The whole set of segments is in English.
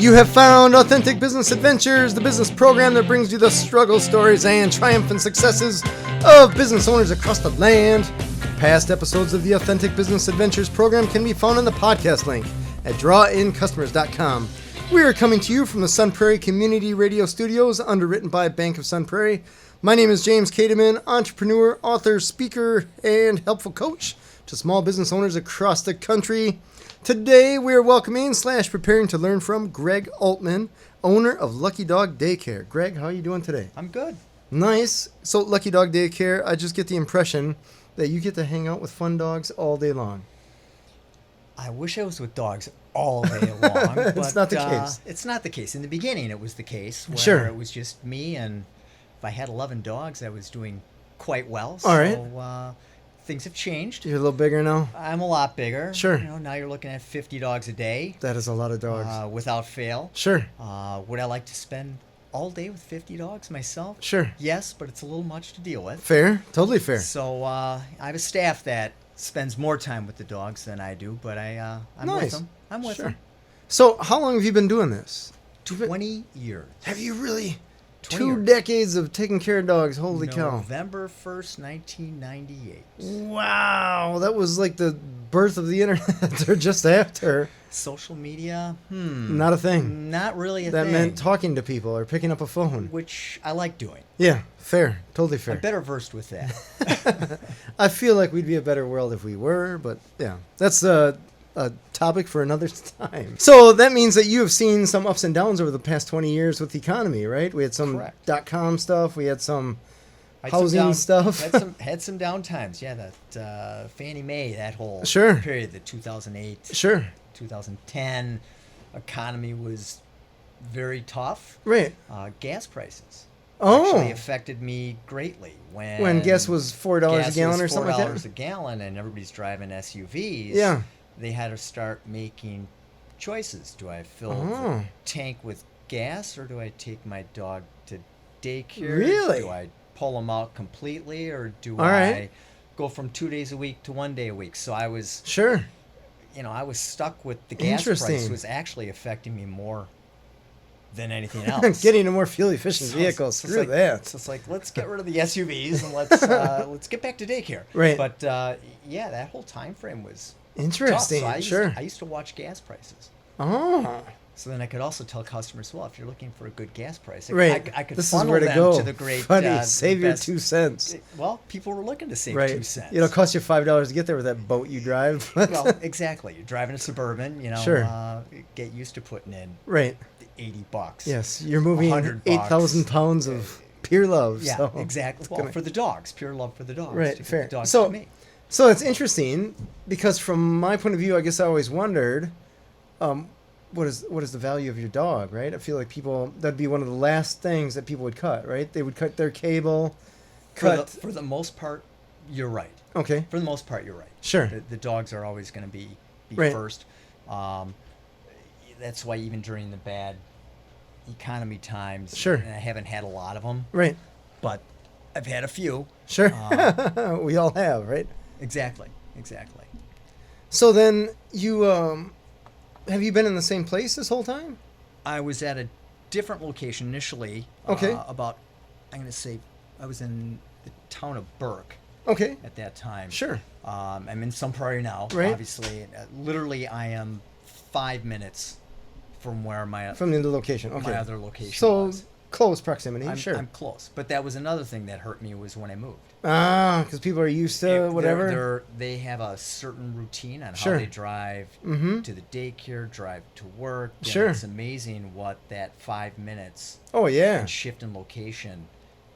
You have found Authentic Business Adventures, the business program that brings you the struggle stories and triumphant successes of business owners across the land. Past episodes of the Authentic Business Adventures program can be found in the podcast link at drawincustomers.com. We are coming to you from the Sun Prairie Community Radio Studios, underwritten by Bank of Sun Prairie. My name is James Kateman, entrepreneur, author, speaker, and helpful coach to small business owners across the country. Today, we are welcoming / preparing to learn from Greg Altman, owner of Lucky Dog Daycare. Greg, how are you doing today? I'm good. Nice. So, Lucky Dog Daycare, I just get the impression that you get to hang out with fun dogs all day long. I wish I was with dogs all day long. It's not the case. It's not the case. In the beginning, it was the case. Where Sure. It was just me, and if I had 11 dogs, I was doing quite well. All right. So, things have changed. You're a little bigger now? I'm a lot bigger. Sure. Now you're looking at 50 dogs a day. That is a lot of dogs. Without fail. Sure. Would I like to spend all day with 50 dogs myself? Sure. Yes, but it's a little much to deal with. Fair. Totally fair. So I have a staff that spends more time with the dogs than I do, but I'm Nice. with them. I'm with Sure. them. So, how long have you been doing this? 20 years. Have you really? 20 2 years. decades of taking care of dogs. Holy cow. November 1st, 1998. Wow. That was like the birth of the internet or just after. Social media? Not a thing. Not really a That thing. meant talking to people or picking up a phone. Which I like doing. Yeah, fair. Totally I'm fair. better versed with that. I feel like we'd be a better world if we were, but yeah. That's a topic for another time. So that means that you have seen some ups and downs over the past 20 years with the economy, right? We had some Correct. .com stuff. We had some Had some housing down- stuff. Had some down times. Yeah, that Fannie Mae, that whole Sure. period, the 2008, Sure. 2010 economy was very tough. Right. Gas prices Oh. actually affected me greatly When gas was $4 a gallon or something like $4 that? a gallon and everybody's driving SUVs. Yeah. They had to start making choices. Do I fill Oh. the tank with gas, or do I take my dog to daycare? Really? Do I pull them out completely, or do All I right. go from 2 days a week to 1 day a week? So I was, Sure. I was stuck with the gas price Interesting. was actually affecting me more than anything else. Getting a more fuel-efficient So vehicle. it's Screw like, that. So it's like, let's get rid of the SUVs and let's get back to daycare. Right. But yeah, that whole time frame was Interesting. tough. So Sure. I used to watch gas prices. Oh. So then I could also tell customers, well, if you're looking for a good gas price, Right. I could This is funnel where to them go. to the great Buddy, save your best- 2 cents. Well, people were looking to save Right. 2 cents. It'll cost you $5 to get there with that boat you drive. Well, exactly. You're driving a Suburban, Sure. Get used to putting in Right. $80. Yes. You're moving $100 8,000 pounds of pure love. Yeah, so exactly. it's Well, gonna- for the dogs, pure love for the dogs. Right, to get fair. The dogs So- to me. So it's interesting because from my point of view, I guess I always wondered, what is the value of your dog, right? I feel like that'd be one of the last things that people would cut, right? They would cut their cable, For the most part, you're right. Okay, For the most part, you're right. sure. The dogs are always going to be Right. first. That's why even during the bad economy times, Sure. and I haven't had a lot of them, Right, but I've had a few. sure. We all have, right? Exactly. So then you, have you been in the same place this whole time? I was at a different location initially. Okay. I'm going to say, I was in the town of Burke Okay, at that time. sure. I'm in Sun Prairie now, Right. obviously. Literally, I am 5 minutes from where my From the location, okay. my other location So was. close proximity, I'm, sure. I'm close, but that was another thing that hurt me was when I moved. Because people are used to whatever. They have a certain routine on Sure. how they drive Mm-hmm. to the daycare, drive to work. And Sure. It's amazing what that 5 minutes Oh yeah, and shift in location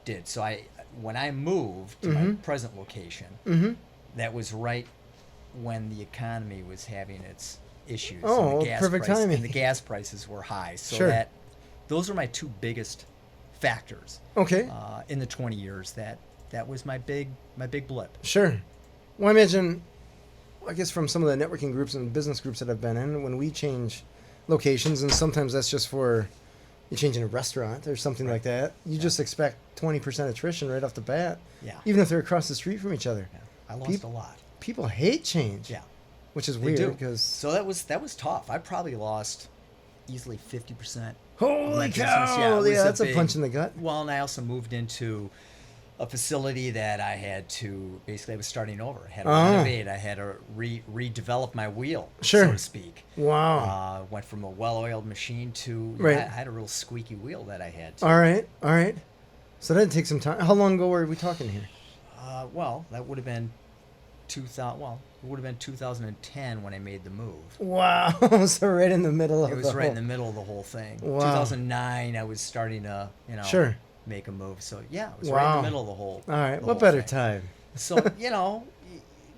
did. So when I moved to my Mhm. present location, mm-hmm. that was right when the economy was having its issues. Oh, and the gas perfect price, timing. And the gas prices were high. So Sure. those are my 2 biggest factors Okay, in the 20 years. That was my big blip. sure. Well, I imagine, I guess from some of the networking groups and business groups that I've been in, when we change locations, and sometimes that's just for you changing a restaurant or something like that, you just expect 20% attrition right off the bat, Yeah. even if they're across the street from each other. Yeah. I lost a lot. People hate change. Yeah. Which is They weird do. because So that was tough. I probably lost easily 50%. Holy That cow! business, Yeah, that's a big- punch in the gut. Well, and I also moved into a facility that I had to basically I was starting over. I had to renovate. I had to redevelop my wheel, Sure. so to speak. Wow. Went from a well-oiled machine to Right. I had a real squeaky wheel that I had. All right. All right. So that takes some time. How long ago were we talking here? Well, that would have been 2000. Well, it would have been 2010 when I made the move. Wow. So right in the middle of It was the right whole... in the middle of the whole thing. Wow. 2009, I was starting to, Sure. make a move. So yeah, it was right in Wow. the middle of the whole. All right. the What whole better thing. time? So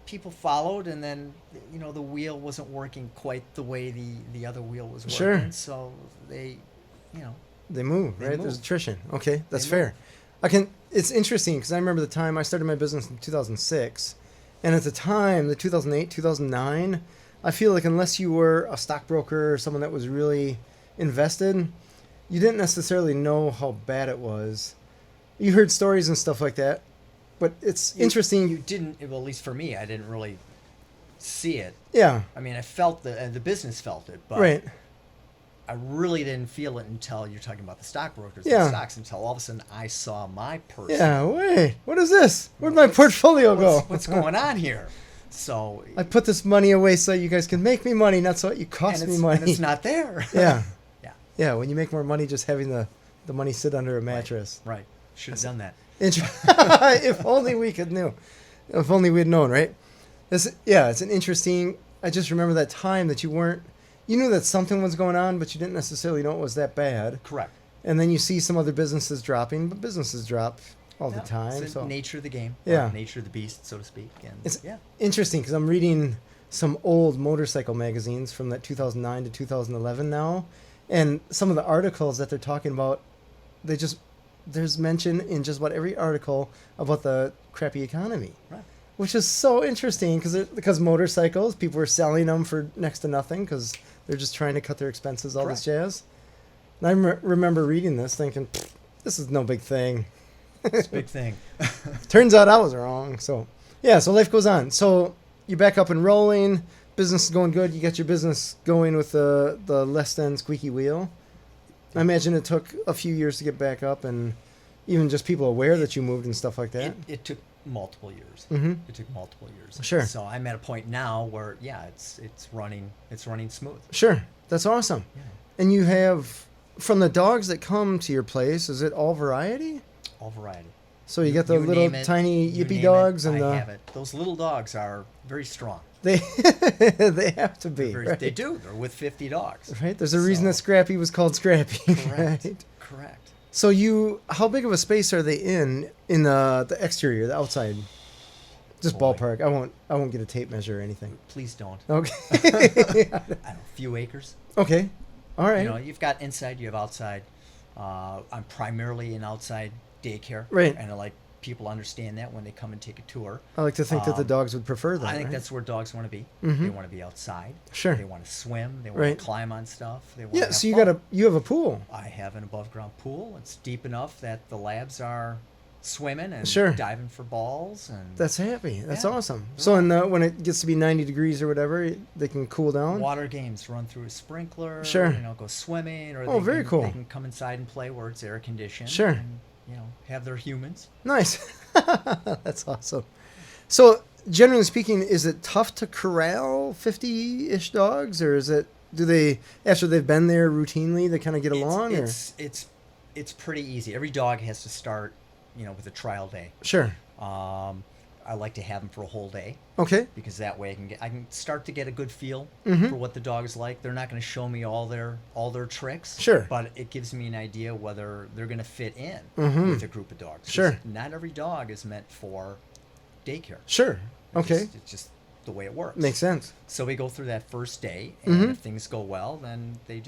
people followed, and then the wheel wasn't working quite the way the other wheel was working. Sure. So they, They move, They right? move. There's attrition. Okay, that's They fair. It's interesting because I remember the time I started my business in 2006, and at the time, the 2008, 2009, I feel like unless you were a stockbroker or someone that was really invested, you didn't necessarily know how bad it was. You heard stories and stuff like that, but it's interesting. You didn't. Well, at least for me, I didn't really see it. Yeah, I mean, I felt the business felt it, but right. I really didn't feel it until you're talking about the stockbrokers Yeah. and stocks. Until all of a sudden, I saw my person. Yeah, wait, what is this? Where'd my portfolio go? What's going on here? So I put this money away so you guys can make me money, not so you cost me money. and it's not there. Yeah. Yeah. Yeah, when you make more money just having the money sit under a mattress. Right. Should have done that. If only we could knew. If only we'd known, right? It's an interesting... I just remember that time that you knew that something was going on, but you didn't necessarily know it was that bad. Correct. And then you see some other businesses dropping, but businesses drop all the time. It's So the nature of the game. Yeah. Or nature of the beast, so to speak. And It's yeah. interesting because I'm reading some old motorcycle magazines from that 2009 to 2011 now, and some of the articles that they're talking about, there's mention in just about every article about the crappy economy, Right. which is so interesting because motorcycles, people were selling them for next to nothing because they're just trying to cut their expenses, all this jazz. And I remember reading this thinking, this is no big thing. It's a big thing. Turns out I was wrong. So, yeah, so life goes on. So you're back up and rolling. Business is going good. You got your business going with the less than squeaky wheel. I imagine it took a few years to get back up, and even just people aware that you moved and stuff like that. It took multiple years. Mm-hmm. It took multiple years. Sure. So I'm at a point now where it's running smooth. Sure. That's awesome. Yeah. And you have, from the dogs that come to your place, is it all variety? All variety. So you got the You little name it, tiny you yippy name dogs it, and I have it. Those little dogs are very strong. they have to be. Right? They do. They're with 50 dogs. Right. There's a reason So- that Scrappy was called Scrappy. Correct. Right. Correct. So how big of a space are they in the exterior, the outside? Just Boy. ballpark. I won't get a tape measure or anything. Please don't. Okay. I don't know, a few acres. Okay. All right. You've got inside, you have outside. I'm primarily an outside daycare. Right. And I like people understand that when they come and take a tour. I like to think that the dogs would prefer that. I think right? that's where dogs want to be. Mhm. They want to be outside. Sure. They want to swim. They want Right. to climb on stuff. They want Yeah. to have So fun. you have a pool. I have an above ground pool. It's deep enough that the labs are swimming and Sure. diving for balls, and That's happy. That's Yeah. awesome. So when it gets to be 90 degrees or whatever, they can cool down. water games, run through a sprinkler. Sure. Go swimming, or Oh, very cool. They can come inside and play where it's air conditioned. Sure. And, have their humans. Nice. That's awesome. So generally speaking, is it tough to corral 50-ish dogs, or do they, after they've been there routinely, they kind of get along? It's pretty easy. Every dog has to start, with a trial day. Sure. I like to have them for a whole day, Okay. because that way I can start to get a good feel Mhm. for what the dog is like. They're not going to show me all their tricks. Sure. But it gives me an idea whether they're going to fit in Mhm. with a group of dogs. 'Cause Sure. Not every dog is meant for daycare. Sure. Okay. It's just the way it works. Makes sense. So we go through that first day, and Mhm. if things go well, then they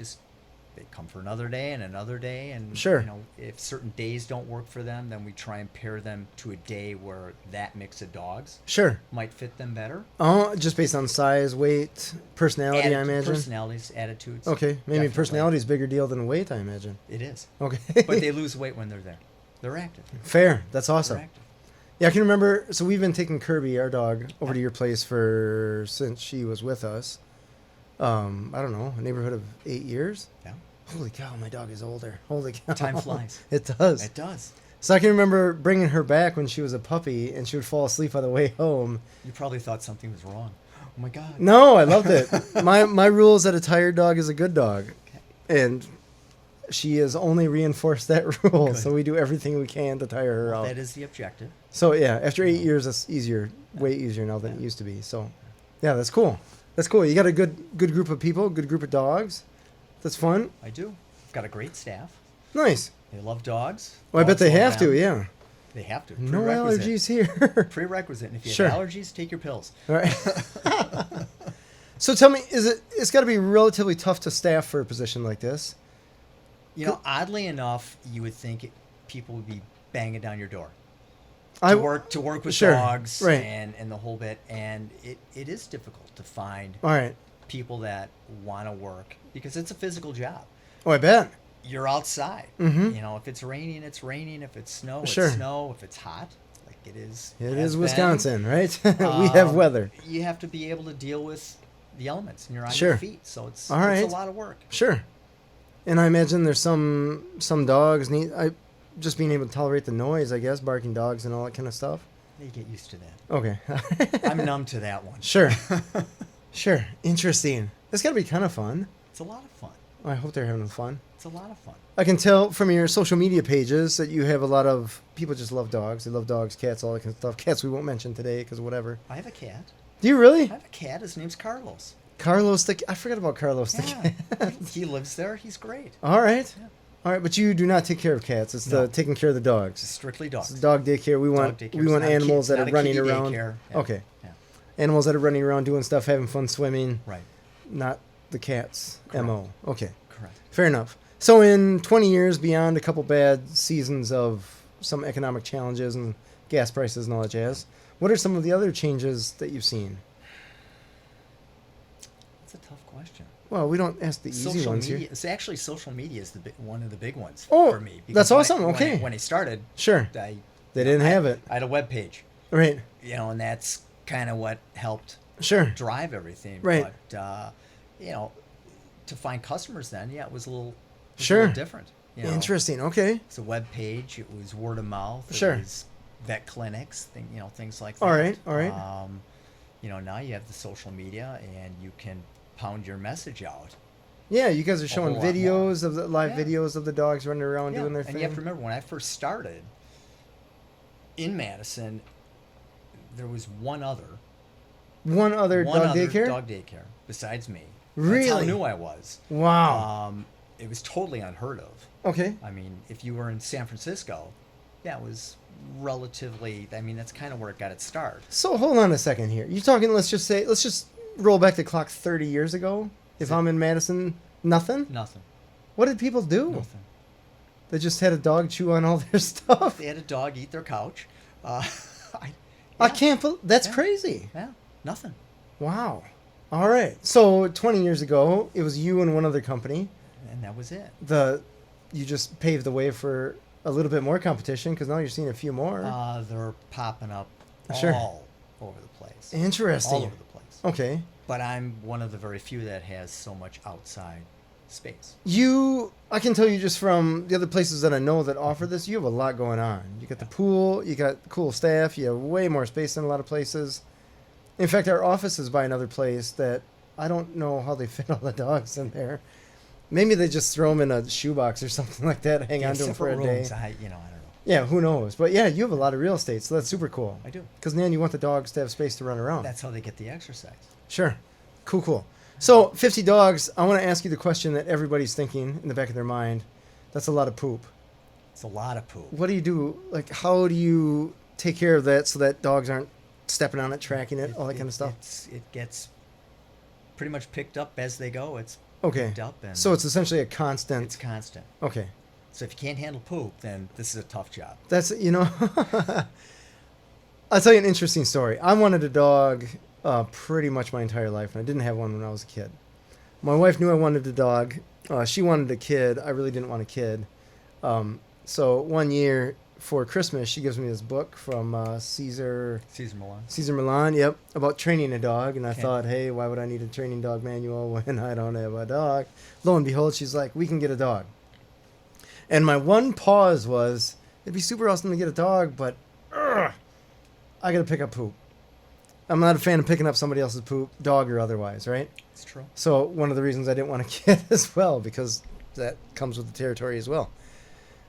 come for another day and another day, and Sure. if certain days don't work for them, then we try and pair them to a day where that mix of dogs Sure. might fit them better. Oh, just based on size, weight, personality, I imagine. Personalities, attitudes. Okay. Maybe Definitely. personality is a bigger deal than weight, I imagine. It is. Okay. But they lose weight when they're there. They're active. Fair. That's awesome. They're active. Yeah, I can remember. So we've been taking Kirby, our dog, over to your place since she was with us. I don't know, a neighborhood of 8 years. Yeah. Holy cow, my dog is older. Holy cow. Time flies. It does. It does. So I can remember bringing her back when she was a puppy, and she would fall asleep on the way home. You probably thought something was wrong. Oh my God. No, I loved it. My rule is that a tired dog is a good dog. Okay. And she has only reinforced that rule, Good. so we do everything we can to tire her out. That is the objective. So yeah, after 8 years, that's easier, way easier now than it used to be. So, yeah, that's cool. That's cool. You got a good group of people, good group of dogs. That's fun. I do. Got a great staff. Nice. They love dogs. Well, I bet Dogs they love have to. them. Yeah. They have to. No Prerequisite. allergies here. Prerequisite. And if you Sure. have allergies, take your pills. All right. So tell me, it's got to be relatively tough to staff for a position like this? You know, oddly enough, you would think people would be banging down your door I to work with sure, dogs right. and the whole bit. And it is difficult to find All right. people that want to work because it's a physical job. Oh, I bet. You're outside. Mhm. You know, if it's raining, it's raining. If it's snow, Sure. it's snow. If it's hot, like it is. It has is been, Wisconsin, right? We have weather. You have to be able to deal with the elements, and you're on Sure. your feet, so it's All right. it's a lot of work. Sure. And I imagine there's some dogs just being able to tolerate the noise, I guess, barking dogs and all that kind of stuff. You get used to that. Okay. I'm numb to that one. Sure. Sure. Interesting. It's got to be kind of fun. It's a lot of fun. I hope they're having fun. It's a lot of fun. I can tell from your social media pages that you have a lot of people just love dogs. They love dogs, cats, all that kind of stuff. Cats we won't mention today because whatever. I have a cat. Do you really? I have a cat. His name's Carlos. Carlos I forgot about Carlos the Yeah, cat. he lives there. He's great. All right. Yeah. All right, but you do not take care of cats. It's No. the taking care of the dogs. It's strictly dogs. It's dog daycare. We want Dog daycare. we It's want not a animals kid- that not are a running kiddie around. daycare. Yeah. Okay. Yeah. Animals that are running around doing stuff, having fun swimming, Right. not the cat's Correct. MO. Okay. Correct. Fair enough. So in 20 years, beyond a couple bad seasons of some economic challenges and gas prices and all that jazz, what are some of the other changes that you've seen? That's a tough question. Well, we don't ask the easy Social ones media. here. It's actually social media is one of the big ones Oh, for me. that's when I- awesome. Okay. When I started, Sure. I They didn't have it. I had a web page, Right. you know, and that's kind of what helped Sure. drive everything. Right. But you know, to find customers then, yeah, it was a little Sure. different. You know? Interesting. Okay. It's a web page. It was word of mouth. Sure. It was vet clinics, things like that. All right, all right. You know, now you have the social media, and you can pound your message out. Yeah, you guys are showing whole lot videos of the live Yeah. videos of the dogs running around doing their and thing. you have to remember when I first started in Madison, there was one other One other dog daycare? dog daycare besides me. That's how Really? new I was. Wow. It was totally unheard of. Okay. I mean, if you were in San Francisco, yeah, it was relatively. I mean, that's kind of where it got its start. So hold on a second here. You talking? Let's just roll back the clock 30 years ago. If I'm in Madison, nothing. Nothing. What did people do? Nothing. They just had a dog chew on all their stuff. They had a dog eat their couch. I Yeah. can't. That's Yeah. crazy. Yeah, nothing. Wow. All right. So 20 years ago, it was you and one other company. And that was it. You just paved the way for a little bit more competition because now you're seeing a few more. They're popping up Sure. all over the place. Interesting. All over the place. Okay. But I'm one of the very few that has so much outside space. I can tell you just from the other places that I know that offer this, you have a lot going on. You got the pool, you got cool staff, you have way more space than a lot of places. In fact, our office is by another place that I don't know how they fit all the dogs in there. Maybe they just throw them in a shoebox or something like that, hang on to them for a day. I don't know. Yeah, who knows? But yeah, you have a lot of real estate, so that's super cool. I do. Because then you want the dogs to have space to run around. That's how they get the exercise. Sure. Cool. So 50 dogs, I want to ask you the question that everybody's thinking in the back of their mind. That's a lot of poop. It's a lot of poop. What do you do? Like, how do you take care of that so that dogs aren't stepping on it, tracking it, all that kind of stuff? It gets pretty much picked up as they go. It's Okay. picked up and So it's essentially a constant. it's constant. Okay. So if you can't handle poop, then this is a tough job. That's, I'll tell you an interesting story. I wanted a dog pretty much my entire life, and I didn't have one when I was a kid. My wife knew I wanted a dog. She wanted a kid. I really didn't want a kid. So one year, for Christmas, she gives me this book from Caesar Milan. Caesar Milan, yep, about training a dog. And I Okay. thought, hey, why would I need a training dog manual when I don't have a dog? Lo and behold, she's like, we can get a dog. And my one pause was, it'd be super awesome to get a dog, but I got to pick up poop. I'm not a fan of picking up somebody else's poop, dog or otherwise, right? It's true. So one of the reasons I didn't want to get as well, because that comes with the territory as well.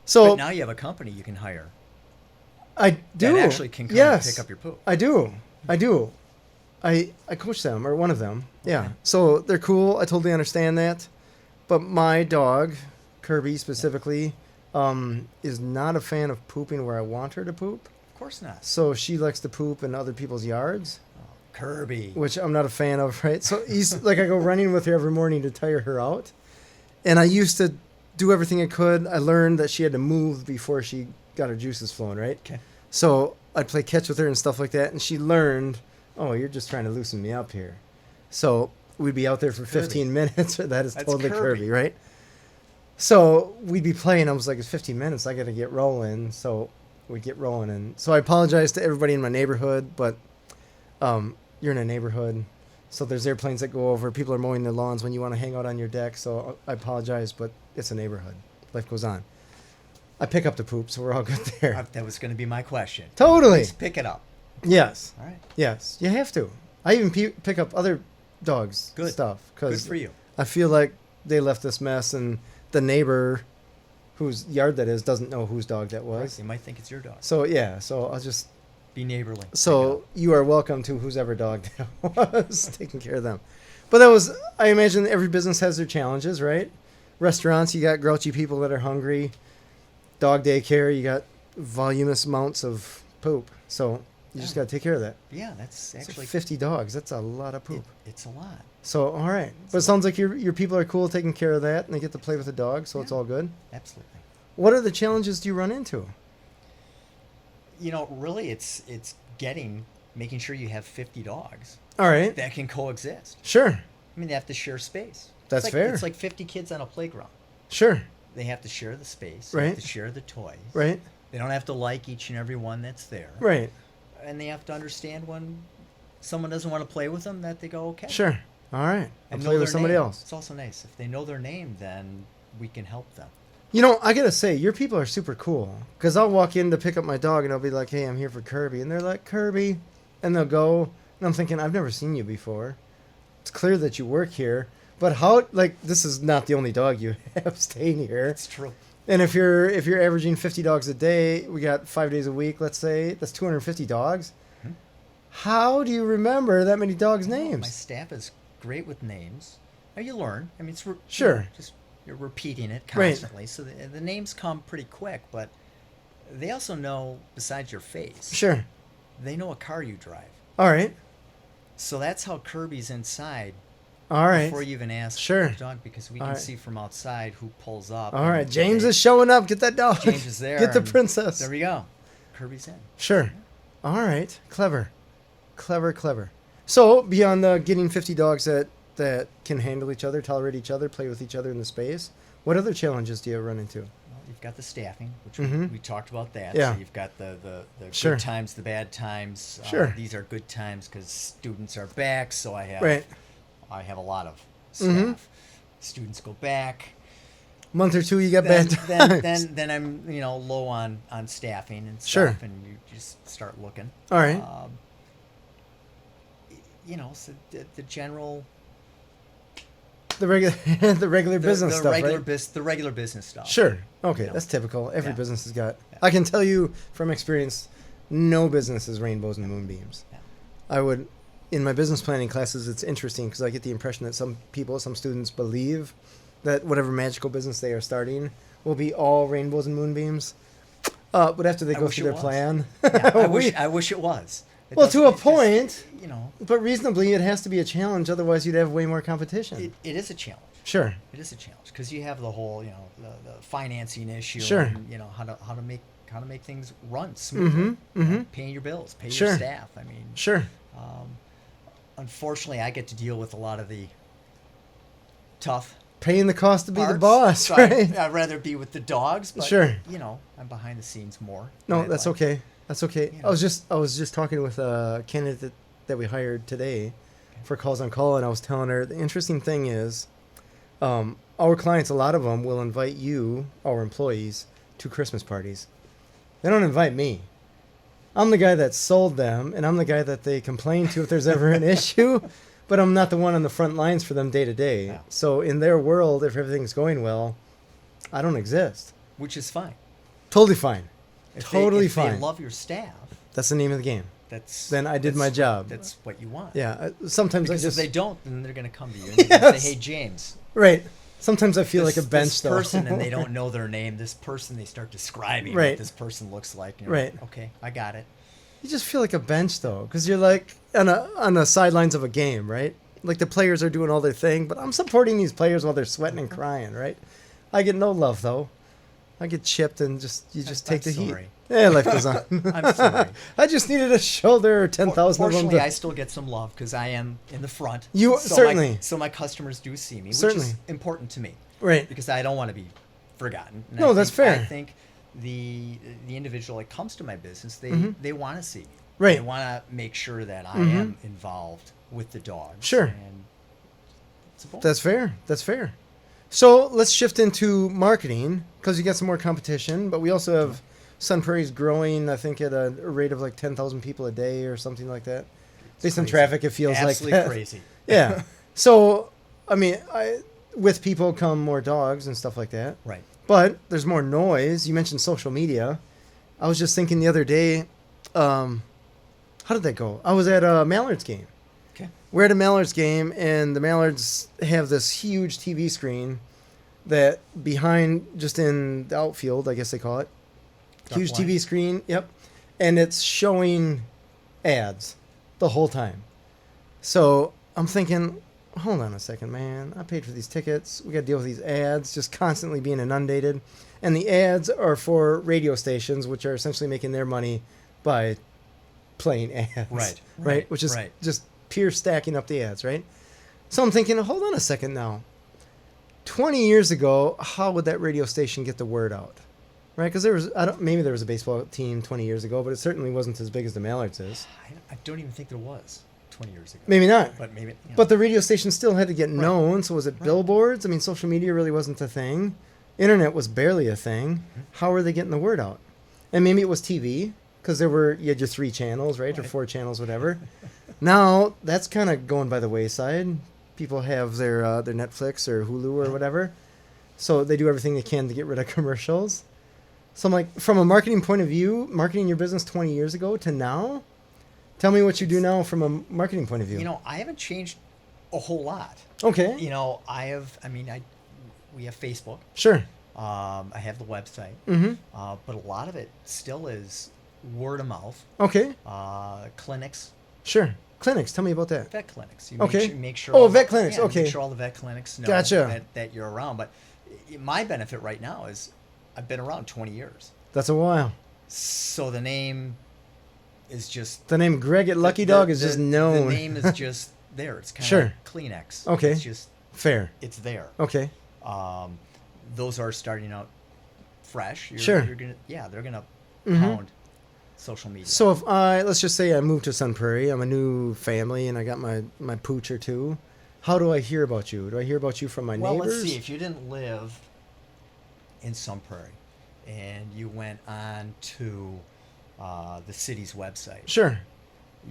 So But now you have a company you can hire I do. that actually can come yes, and pick up your poop. I do. I coach them, or one of them. Yeah. Okay. So they're cool. I totally understand that. But my dog, Kirby specifically, is not a fan of pooping where I want her to poop. Of course not. So she likes to poop in other people's yards, Kirby. which I'm not a fan of, right? So he's like, I go running with her every morning to tire her out. And I used to do everything I could. I learned that she had to move before she got her juices flowing, right? Okay. So I'd play catch with her and stuff like that. And she learned, oh, you're just trying to loosen me up here. So we'd be out there for 15 minutes. That is That's totally Kirby. Kirby, right? So we'd be playing. I was like, it's 15 minutes. I got to get rolling. So we'd get rolling. And so I apologize to everybody in my neighborhood, but you're in a neighborhood. So there's airplanes that go over. People are mowing their lawns when you want to hang out on your deck. So I apologize, but it's a neighborhood. Life goes on. I pick up the poop, so we're all good there. That was going to be my question. Totally. Let's pick it up. Yes. All right. Yes. You have to. I even pick up other dogs' Good. stuff. Good Cause for you. I feel like they left this mess, and the neighbor whose yard that is doesn't know whose dog that was. Right. You might think it's your dog. So, yeah. So I'll just... Be neighborly. So you are welcome to whoever dog that was taking care of them. But that was, I imagine every business has their challenges, right? Restaurants, you got grouchy people that are hungry. Dog daycare, you got voluminous amounts of poop. So you just got to take care of that. Yeah, that's So actually 50 dogs, that's a lot of poop. it's a lot. So, all right. But it sounds like your people are cool taking care of that, and they get to play with the dog, so it's Yeah. all good. Absolutely. What are the challenges do you run into? You know, really, it's making sure you have 50 dogs All right. that can coexist. Sure. I mean, they have to share space. That's it's like, fair. It's like 50 kids on a playground. Sure. They have to share the space. They Right. have to share the toys. Right. They don't have to like each and every one that's there. Right. And they have to understand when someone doesn't want to play with them that they go, okay. Sure. All right. I'll And play know with their somebody name. else. It's also nice. If they know their name, then we can help them. You know, I gotta say, your people are super cool. Because I'll walk in to pick up my dog and I'll be like, hey, I'm here for Kirby. And they're like, Kirby. And they'll go. And I'm thinking, I've never seen you before. It's clear that you work here. But how, like, this is not the only dog you have staying here. It's true. And if you're averaging 50 dogs a day, we got 5 days a week, let's say, that's 250 dogs. Hmm. How do you remember that many dogs' My names? staff is great with names. Now you learn. I mean, it's Sure. just you're repeating it Right. constantly, so the names come pretty quick. But they also know, besides your face, Sure. they know a car you drive. All right. So that's how Kirby's inside All right. before you even ask Sure. the dog, because we All can right. see from outside who pulls up. All and right. James they- is showing up. Get that dog. James is there. Get the and princess. There we go. Kirby's in. Sure. All right. Clever. Clever. So, beyond the getting 50 dogs that can handle each other, tolerate each other, play with each other in the space, what other challenges do you run into? Well, you've got the staffing, which Mhm. we talked about that. Yeah. So you've got the Sure. good times, the bad times. Sure. These are good times because students are back, so I have Right. a lot of staff. Mhm. Students go back. Month or two, you got Then, bad times. then I'm low on staffing and stuff, Sure. and you just start looking. All right. So the general The regular business stuff, regular right? the regular business stuff. Sure. Okay, You know. that's typical. Every Yeah. business has got. Yeah. I can tell you from experience, no business is rainbows and moonbeams. Yeah. I would, in my business planning classes, it's interesting because I get the impression that some students believe that whatever magical business they are starting will be all rainbows and moonbeams. But after they I go wish through it their was. plan, Yeah, we- I wish it was. It well, to doesn't- a it just- point, but It reasonably, it has to be a challenge. Otherwise, you'd have way more competition. it is a challenge. Sure. It is a challenge because you have the whole, the financing issue. Sure. And, how to make things run smoothly. Mhm. Paying your bills, pay Sure. your staff. I mean, Sure. unfortunately, I get to deal with a lot of the tough paying the cost to be the parts, boss, so right? I'd rather be with the dogs, but Sure. I'm behind the scenes more. No, than that's I'd like. okay. That's okay. You I was just talking with a candidate that we hired today for Calls on Call, and I was telling her the interesting thing is, our clients, a lot of them will invite you, our employees, to Christmas parties. They don't invite me. I'm the guy that sold them, and I'm the guy that they complain to if there's ever an issue, but I'm not the one on the front lines for them day to day. Yeah. So in their world, if everything's going well, I don't exist. Which is fine. Totally fine. If Totally if fine. They love your staff. That's the name of the game. Then I did my job. That's what you want. Yeah. Sometimes Because I just if they don't, then they're going to come to you and they're going to say, "Hey, James." right. Sometimes I feel like a bench this though. person, and they don't know their name. This person, they start describing Right. what this person looks like. And you're Right. like, okay, I got it. You just feel like a bench though, because you're like on the sidelines of a game, right? Like the players are doing all their thing, but I'm supporting these players while they're sweating and crying, right? I get no love though. I get chipped and just take the sorry. heat. Yeah, life goes on. I'm sorry. I just needed a shoulder or 10,000 of them. Fortunately, I still get some love because I am in the front. You- certainly. So my customers do see me, which Certainly. is important to me Right. because I don't want to be forgotten. And No, I that's think- fair. I think the individual that comes to my business, they want to see me. Right. They want to make sure that I am involved with the dogs. Sure. And it's a bonus. That's fair. That's fair. So let's shift into marketing because you got some more competition, but we also have Sun Prairie's growing, I think, at a rate of like 10,000 people a day or something like that. Based on crazy. traffic, it feels Absolutely like that. crazy. Yeah. So, I mean, with people come more dogs and stuff like that. Right. But there's more noise. You mentioned social media. I was just thinking the other day, how did that go? I was at a Mallards game. Okay. We're at a Mallards game, and the Mallards have this huge TV screen that behind, just in the outfield, I guess they call it. Dark Huge line. TV screen, yep. And it's showing ads the whole time. So I'm thinking, hold on a second, man. I paid for these tickets. We got to deal with these ads just constantly being inundated. And the ads are for radio stations, which are essentially making their money by playing ads. Right. Which is right. just pure stacking up the ads, right? So I'm thinking, hold on a second now. 20 years ago, how would that radio station get the word out? Right? Because maybe there was a baseball team 20 years ago, but it certainly wasn't as big as the Mallards is. I don't even think there was 20 years ago. Maybe not. But maybe. But the radio station still had to get known. So was it billboards? I mean, social media really wasn't a thing. Internet was barely a thing. How are they getting the word out? And maybe it was TV because you had your 3 channels, right? Or 4 channels, whatever. Now that's kind of going by the wayside. People have their Netflix or Hulu or whatever. So they do everything they can to get rid of commercials. So I'm like, from a marketing point of view, marketing your business 20 years ago to now, tell me what you do now from a marketing point of view. I haven't changed a whole lot. Okay. We have Facebook. Sure. I have the website. Mm-hmm. But a lot of it still is word of mouth. Okay. Clinics. Sure. Clinics. Tell me about that. Vet clinics. Okay. Make sure Oh, vet clinics. Okay. Make sure all the vet clinics know Gotcha. that you're around. But my benefit right now is I've been around 20 years. That's a while. So the name is just... The name Greg at Lucky Dog is just known. The name is just there. It's kind of Sure. like Kleenex. Okay. It's just... Fair. It's there. Okay. Those are starting out fresh. Sure. They're gonna Mhm. pound social media. So if let's just say I moved to Sun Prairie, I'm a new family, and I got my pooch or two. How do I hear about you? Do I hear about you from my well, neighbors? let's see. If you didn't live in Sun Prairie and you went on to the city's website, Sure.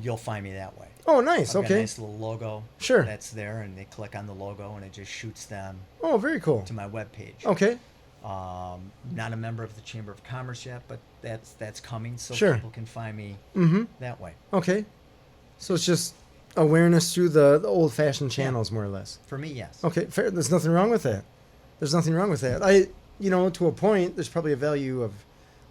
you'll find me that way. Oh, nice. I've got a Okay. nice little logo. Sure. That's there, and they click on the logo, and it just shoots them Oh, very cool. to my webpage. Okay. Not a member of the Chamber of Commerce yet, but that's coming, so Sure. people can find me Mm-hmm. that way. Okay. So it's just awareness through the old-fashioned channels, more or less. For me, yes. Okay, fair. There's nothing wrong with that. There's nothing wrong with that. To a point, there's probably a value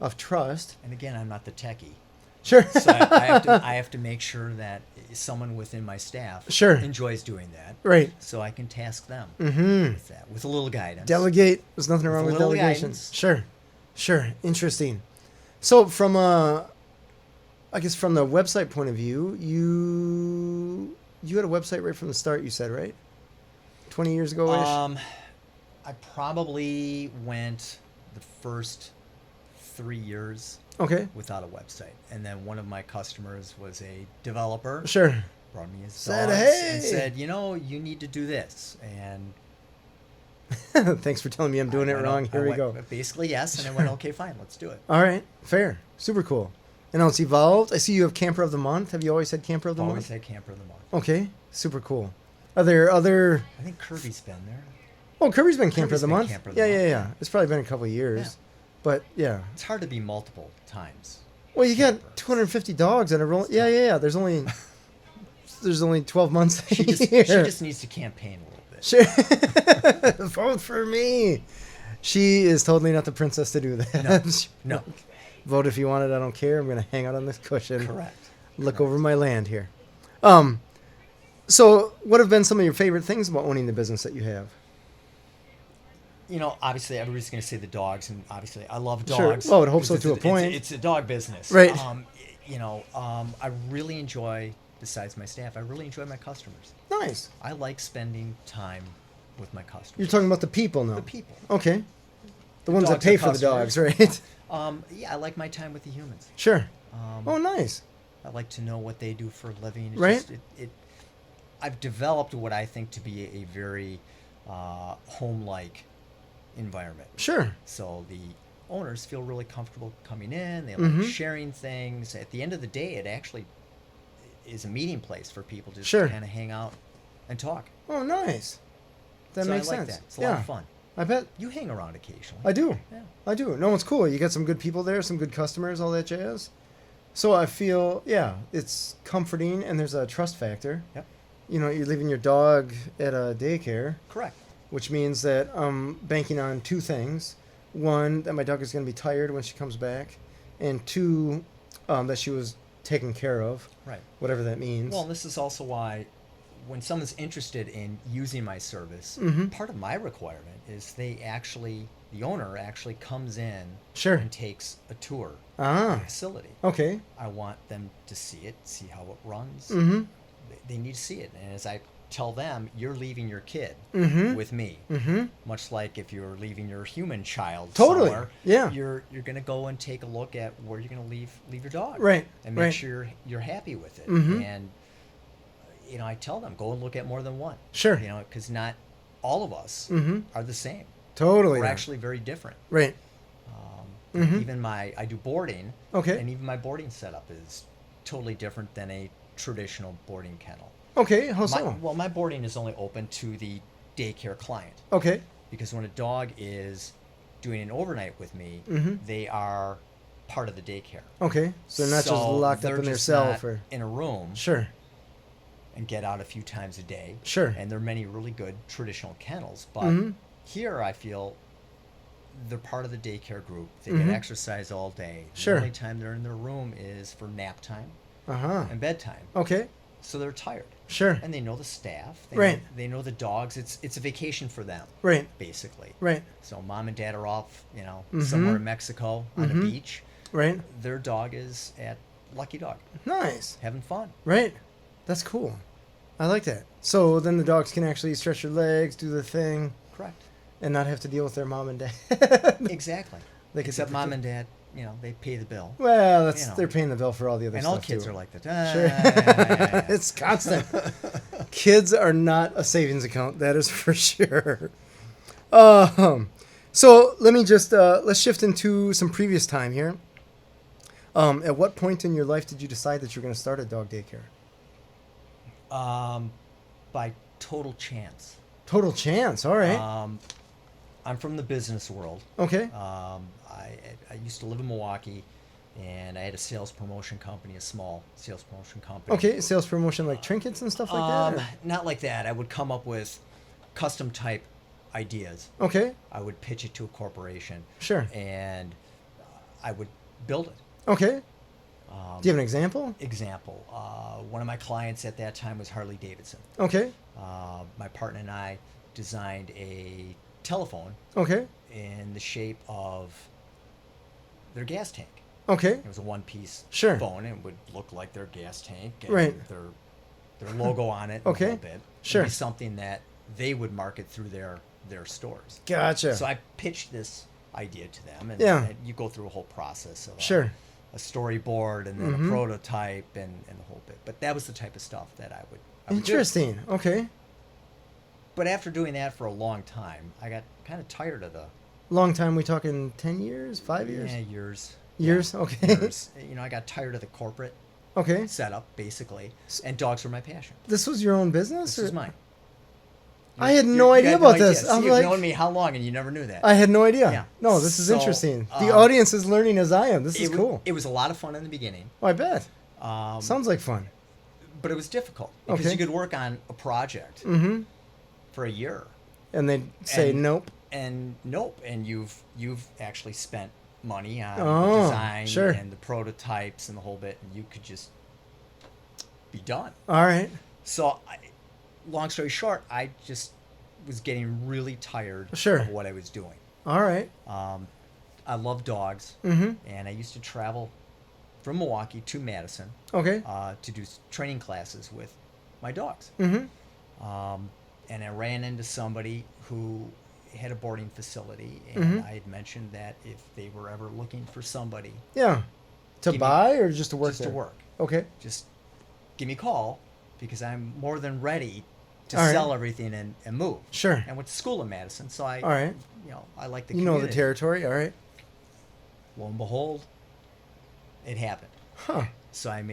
of trust. And again, I'm not the techie. Sure. So I have to make sure that someone within my staff Sure. enjoys doing that. Right. So I can task them Mm-hmm. with that, with a little guidance. Delegate. There's nothing wrong With with a little delegation. guidance. Sure. Sure. Interesting. So from the website point of view, you had a website right from the start, you said, right? 20 years ago-ish? I probably went the first 3 years Okay. without a website. And then one of my customers was a developer. Sure. Brought me his Said, dogs "Hey." and said, you need to do this. And Thanks for telling me I'm doing it wrong. Here we go. Basically, yes. And I went, okay, fine, let's do it. All right. Fair. Super cool. And now it's evolved. I see you have Camper of the Month. Have you always had Camper of the Always Month? had Camper of the Month. Okay. Super cool. Are there other... I think Kirby's been there. Oh, Kirby's been Camper of Kirby's the been Month? Camper of the Yeah. Month. It's probably been a couple of years. Yeah. But, yeah. It's hard to be multiple times. Well, you got Camper. 250 dogs in a roll. Yeah. There's only 12 months a She year. just needs to campaign a little bit. Sure. Vote for me. She is totally not the princess to do that. No. Vote if you want it. I don't care. I'm going to hang out on this cushion. Correct. Look over my land here. So what have been some of your favorite things about owning the business that you have? Obviously everybody's going to say the dogs, and obviously I love Sure. dogs. Well, I would hope so because to a point. It's a dog business. Right. I really enjoy, besides my staff, I really enjoy my customers. Nice. I like spending time with my customers. You're talking about the people now. The people. Okay. The ones that dogs are pay for the dogs, customers. right? Yeah, I like my time with the humans. Sure. Um, Oh, nice. I like to know what they do for a living. It's Right. just, I've developed what I think to be a very home-like environment. Sure. So the owners feel really comfortable coming in. They Mhm. like sharing things. At the end of the day, it actually is a meeting place for people just Sure. to kind of hang out and talk. Oh, nice. That So makes I like sense. that. It's a lot of fun. I bet. You hang around occasionally. I do. Yeah. I do. No, it's cool. You got some good people there, some good customers, all that jazz. So I feel, it's comforting, and there's a trust factor. Yep. You're leaving your dog at a daycare, Correct. which means that I'm banking on two things. One, that my dog is going to be tired when she comes back, and two, that she was taken care of, Right. whatever that means. Well, this is also why when someone's interested in using my service, Mhm. part of my requirement is the owner actually comes in Sure. and takes a tour of the facility. Okay. I want them to see it, see how it runs. Mm-hmm. They need to see it. And as I tell them, you're leaving your kid Mm-hmm. with me. Mm-hmm. Much like if you're leaving your human child Totally. somewhere, Yeah. you're going to go and take a look at where you're going to leave your dog. Right. And make Right. sure you're happy with it. Mhm. And I tell them, go and look at more than one. Sure. Because not all of us Mm-hmm. are the same. Totally. We're not. actually very different. Right. Mhm. Even I do boarding. Okay. And even my boarding setup is totally different than a traditional boarding kennel. Okay. How so? My boarding is only open to the daycare client, Okay. because when a dog is doing an overnight with me, Mhm. they are part of the daycare. Okay. So they're not just So locked up they're in their just cell not for. in a room Sure. and get out a few times a day. Sure. And there are many really good traditional kennels, but Mhm. here I feel they're part of the daycare group. They Mhm. get exercise all day. Sure. The only time they're in their room is for nap time Uh huh. and bedtime. Okay. So they're tired. Sure. And they know the staff. They Right. Know, they know the dogs. It's a vacation for them, Right. basically. Right. So mom and dad are off, Mhm. somewhere in Mexico on Mhm. a beach. Right. Their dog is at Lucky Dog, Nice. having fun. Right. That's cool. I like that. So then the dogs can actually stretch their legs, do the thing, Correct. and not have to deal with their mom and dad. Exactly. They can Except take mom the- and dad, they pay the bill. Well, that's You know. they're paying the bill for all the other And stuff all kids too. are like that. Sure. It's constant. Kids are not a savings account. That is for sure. So let me just let's shift into some previous time here. At what point in your life did you decide that you're going to start a dog daycare? By total chance. Total chance. All right. I'm from the business world. Okay. I used to live in Milwaukee, and I had a sales promotion company, a small sales promotion company. Okay. Sales promotion like trinkets and stuff like that. Not like that. I would come up with custom type ideas. Or? Okay. I would pitch it to a corporation. Sure. And I would build it. Okay. Do you have an example? Example. One of my clients at that time was Harley Davidson. Okay. My partner and I designed a telephone Okay. in the shape of their gas tank. Okay. It was a one-piece Sure. phone, and it would look like their gas tank and Right. their logo on it Okay. a little bit. Sure. It'd be something that they would market through their their stores. Gotcha. So I pitched this idea to them, and, Yeah. and you go through a whole process of Sure. a storyboard and then Mhm. a prototype and the whole bit. But that was the type of stuff that I would do. Interesting. Okay. But after doing that for a long time, I got kind of tired of the Long time. We talking 10 years, 5 years, years. years. Yeah, Okay. years. I got tired of the corporate Okay. setup, basically, and dogs were my passion. This was your own business? This is mine. I had You- no you idea had about idea. this. See, I'm you've like, known me how long, and you never knew that. I had no idea. Yeah. No, this is So, interesting. The audience is learning as I am. This is cool. It was a lot of fun in the beginning, Oh, I bet. um, Sounds like fun. but it was difficult because Okay. you could work on a project Mm-hmm. for a year, And they say And- nope. and nope, and you've actually spent money on Oh, the design sure. and the prototypes and the whole bit, and you could just be done. All right. So, long story short, I just was getting really tired Sure. of what I was doing. All right. I love dogs, Mm-hmm. and I used to travel from Milwaukee to Madison Okay. to do training classes with my dogs. Mm-hmm. And I ran into somebody who had a boarding facility, and Mhm. I had mentioned that if they were ever looking for somebody Yeah. To Give me- buy or just to work just there? to work, Okay. just give me a call because I'm more than ready to All right. sell everything and move. Sure. I went to school in Madison, so I, All right. I like the You know the community. territory. All right. Lo and behold, it happened. Huh. So I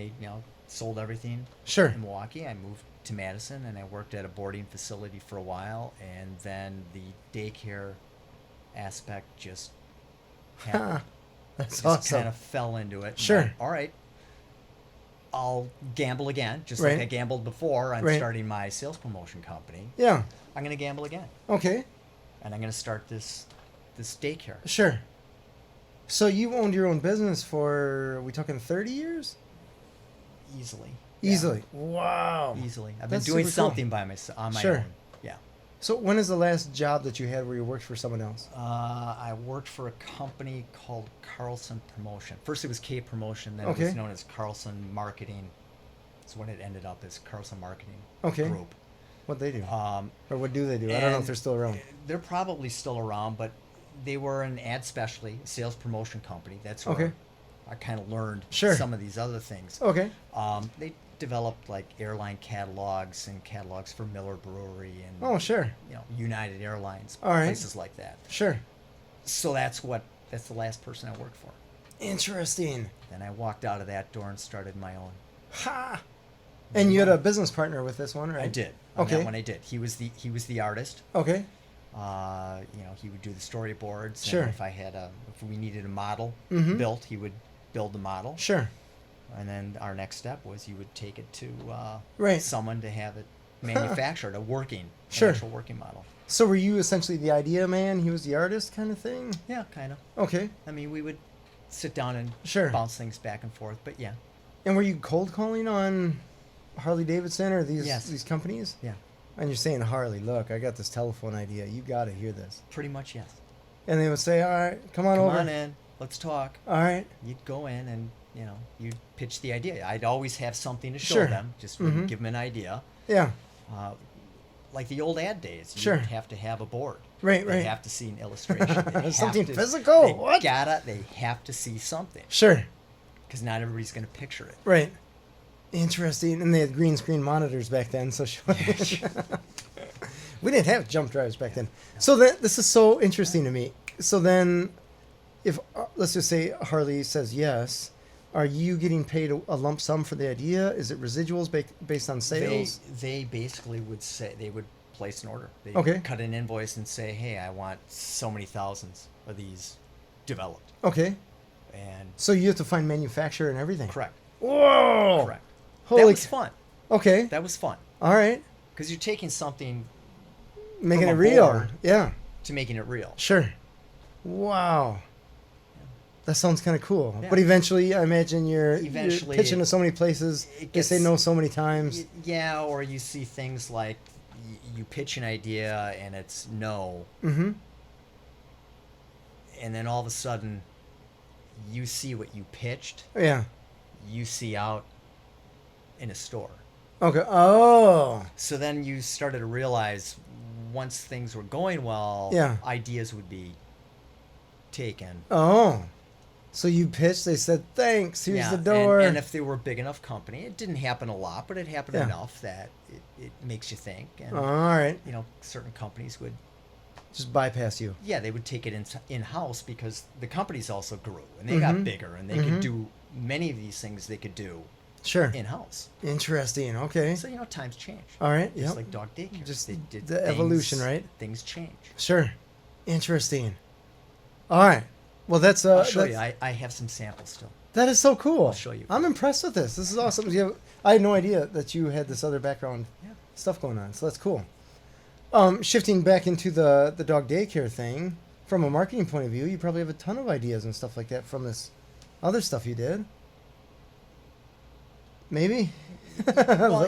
sold everything Sure. in Milwaukee. I moved to Madison, and I worked at a boarding facility for a while, and then the daycare aspect just happened. That's Just awesome. kind of fell into it. And Sure. went, all right, I'll gamble again, just Right. like I gambled before on Right. starting my sales promotion company. Yeah. I'm going to gamble again, Okay. and I'm going to start this daycare. Sure. So you owned your own business for, are we talking 30 years? Easily. Easily. Wow. Yeah, easily. I've That's been doing super cool. something by myself on my Sure. own. Yeah. So when is the last job that you had where you worked for someone else? I worked for a company called Carlson Promotion. First it was K Promotion, then it Okay. was known as Carlson Marketing. That's what it ended up as, Carlson Marketing Okay. Group. What they do? Um, Or what do they do? I don't know if and they're still around. They're probably still around, but they were an ad specialty, a sales promotion company. That's where Okay. I kind of learned Sure. some of these other things. Okay. They developed like airline catalogs and catalogs for Miller Brewery and Oh, sure. United Airlines, All right. places like that. Sure. So that's the last person I worked for. Interesting. Then I walked out of that door and started my own. Ha! And you had a business partner with this one, right? I did. On Okay. that one I did. He was the artist. Okay. He would do the storyboards. Sure. And if we needed a model Mhm. built, he would build the model. Sure. And then our next step was you would take it to Right. someone to have it manufactured, Sure. an actual working model. So were you essentially the idea man? He was the artist kind of thing? Yeah, kind of. Okay. I mean, we would sit down and Sure. bounce things back and forth, but yeah. And were you cold calling on Harley Davidson or Yes. these companies? Yeah. And you're saying, Harley, look, I got this telephone idea. You got to hear this. Pretty much, yes. And they would say, all right, come on Come over. on in. Let's talk. All right. You'd go in and, you'd pitch the idea. I'd always have something to show Sure. them, just Mhm. give them an idea. Yeah. Like the old ad days, Sure. you'd have to have a board. Right, They right. have to see an illustration. They have Something to- physical? They What? They have to see something Sure. because not everybody's going to picture it. Right. Interesting. And they had green screen monitors back then, so we didn't have jump drives back then. So this is so interesting to me. So then, if let's just say Harley says yes, are you getting paid a lump sum for the idea? Is it residuals based on sales? They basically would say they would place an order. They Okay. cut an invoice and say, "Hey, I want so many thousands of these developed." Okay. And So you have to find manufacturer and everything. correct, Whoa. correct. Holy. That was fun. Okay. That was fun All right. because you're taking something Making it from a real. board. Yeah. to making it real. Sure. Wow. That sounds kind of cool. Yeah. But eventually, I imagine you're Eventually, pitching to so many places. it They say gets- no so many times. Yeah, or you see things like you pitch an idea and it's no, Mm-hmm. and then all of a sudden you see what you pitched, Yeah. you see out in a store. Okay. Oh. So then you started to realize once things were going well, Yeah. ideas would be taken. Oh. So you pitched, they said, thanks, here's Yeah, the door. And if they were a big enough company, it didn't happen a lot, but it happened Yeah. enough that it makes you think. And, All right. certain companies would, Just bypass you. yeah, they would take it in-house because the companies also grew and they got bigger and they could do many of these things they could do Sure. in-house. Interesting. Okay. So, times change. All right. Just Yep. like dog daycare. Just They did the evolution, right? Things change. Sure. Interesting. All right. Well, that's I'll show that's, you. I have some samples still. that is so cool. I'll show you. I'm impressed with this. This is awesome. I had no idea that you had this other background Yeah. stuff going on. So that's cool. Shifting back into the dog daycare thing, from a marketing point of view, you probably have a ton of ideas and stuff like that from this other stuff you did. Maybe. Well,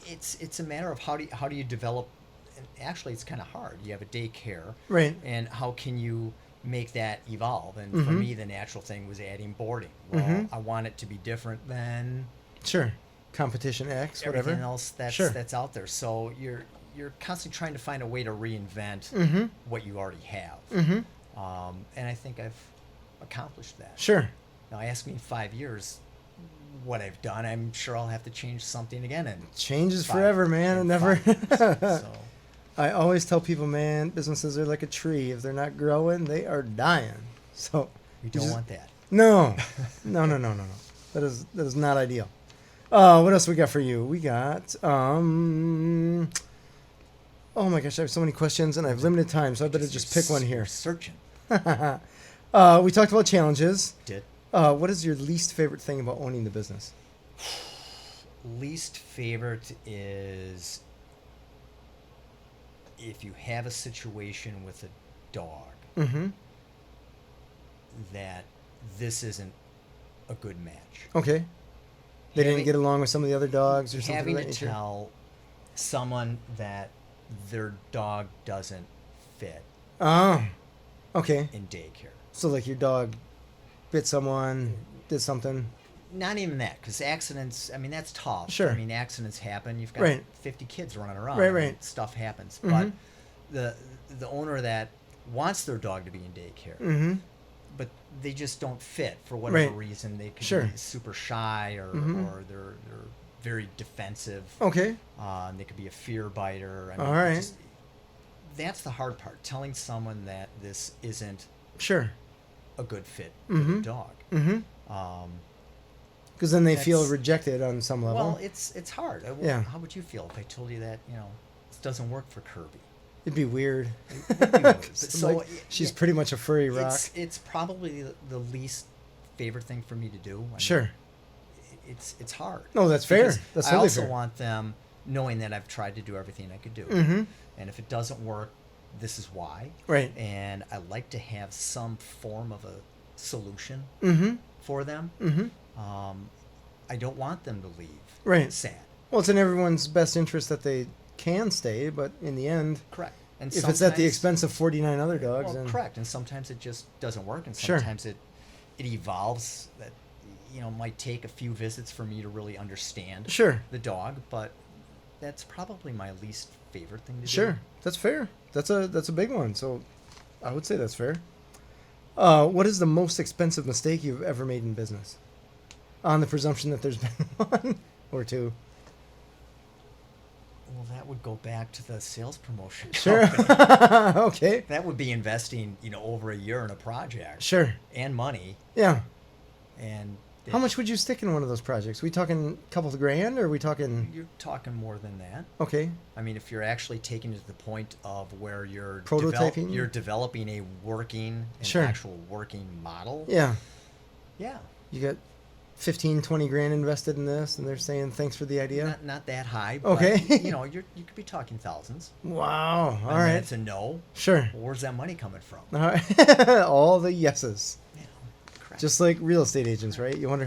it's a matter of how do you develop. And actually, it's kind of hard. You have a daycare, Right. and how can you make that evolve? And for me, the natural thing was adding boarding. Well, I want it to be different than Sure. Competition X, whatever. everything else that's out there. So you're constantly trying to find a way to reinvent what you already have. And I think I've accomplished that. Sure. Now, ask me in 5 years what I've done. I'm sure I'll have to change something again. And Changes forever, man. It never. So I always tell people, man, businesses are like a tree. If they're not growing, they are dying. So you don't want that. No. No. That is not ideal. What else we got for you? We got oh my gosh, I have so many questions and I have limited time, so I better just pick one here. Searching. We talked about challenges. Did. What is your least favorite thing about owning the business? Least favorite is if you have a situation with a dog that this isn't a good match. Okay. They didn't Having- get along with some of the other dogs or something Having of to that nature? tell someone that their dog doesn't fit Oh. Okay. in daycare. So like your dog bit someone, did something. Not even that, because accidents, I mean, that's tough. Sure. I mean, accidents happen. You've got Right. 50 kids running around. Right, and right. Stuff happens. But the owner that wants their dog to be in daycare, but they just don't fit for whatever Right. reason. They could Sure. be super shy or they're very defensive. Okay. And they could be a fear biter. I mean, All right. that's the hard part. Telling someone that this isn't Sure. a good fit for the dog. Because then they feel That's- rejected on some level. Well, it's hard. Yeah. How would you feel if I told you that this doesn't work for Kirby? It'd be weird. It would be weird. But so Like, she's pretty much a furry rock. it's probably the least favorite thing for me to do. I mean, Sure. It's hard. No, that's fair. Because That's I totally also fair. want them knowing that I've tried to do everything I could do, and if it doesn't work, this is why. Right. And I like to have some form of a solution for them. I don't want them to leave Right. sad. Well, it's in everyone's best interest that they can stay, but in the end, Correct. And if it's at the sometimes- expense of 49 other dogs, well, then correct. And sometimes it just doesn't work, and Sure. sometimes it evolves. That might take a few visits for me to really understand Sure. the dog, but that's probably my least favorite thing to do. Sure. That's fair. That's a big one. So I would say that's fair. What is the most expensive mistake you've ever made in business? On the presumption that there's been one or two. Well, that would go back to the sales promotion. Sure. company. Okay. That would be investing, over a year in a project Sure. and money. Yeah. And How much would you stick in one of those projects? We talking a couple of grand, or are we talking? You're talking more than that. Okay. I mean, if you're actually taking it to the point of where you're Prototyping? you're developing an Sure. actual working model. Yeah. Yeah. You got 15, 20 grand invested in this, and they're saying thanks for the idea. Not that high. But, Okay. you could be talking thousands. Wow. All And right. It's a no. Sure. Well, where's that money coming from? All right. All the yeses. Correct. Just like real estate agents, right? You wonder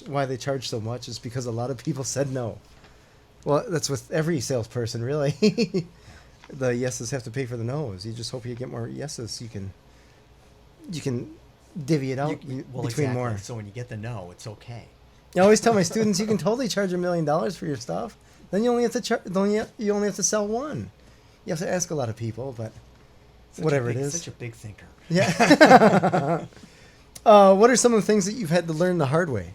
why they charge so much. It's because a lot of people said no. Well, that's with every salesperson, really. The yeses have to pay for the no's. You just hope you get more yeses. You can divvy it out between exactly. more. So when you get the no, it's okay. I always tell my students you can totally charge $1 million for your stuff. Then you only have to you only have to sell one. You have to ask a lot of people, but Such whatever a big, it is. Such a big thinker. Yeah. What are some of the things that you've had to learn the hard way?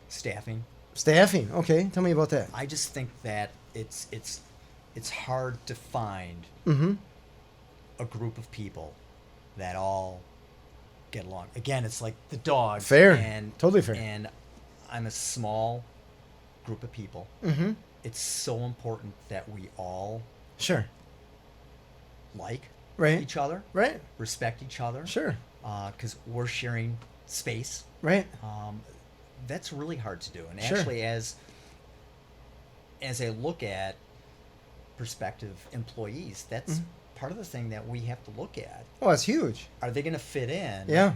Staffing. Staffing. Okay, tell me about that. I just think that it's hard to find Mm-hmm. a group of people that all get along. Again, it's like the dogs. Fair. And Totally fair. And I'm a small group of people. Mm-hmm. It's so important that we all Sure. like Right. each other, Right. respect each other. Sure. Because we're sharing space. Right. That's really hard to do. And Sure. actually, as I look at prospective employees, that's part of the thing that we have to look at. Oh, that's huge. Are they going to fit in? Yeah.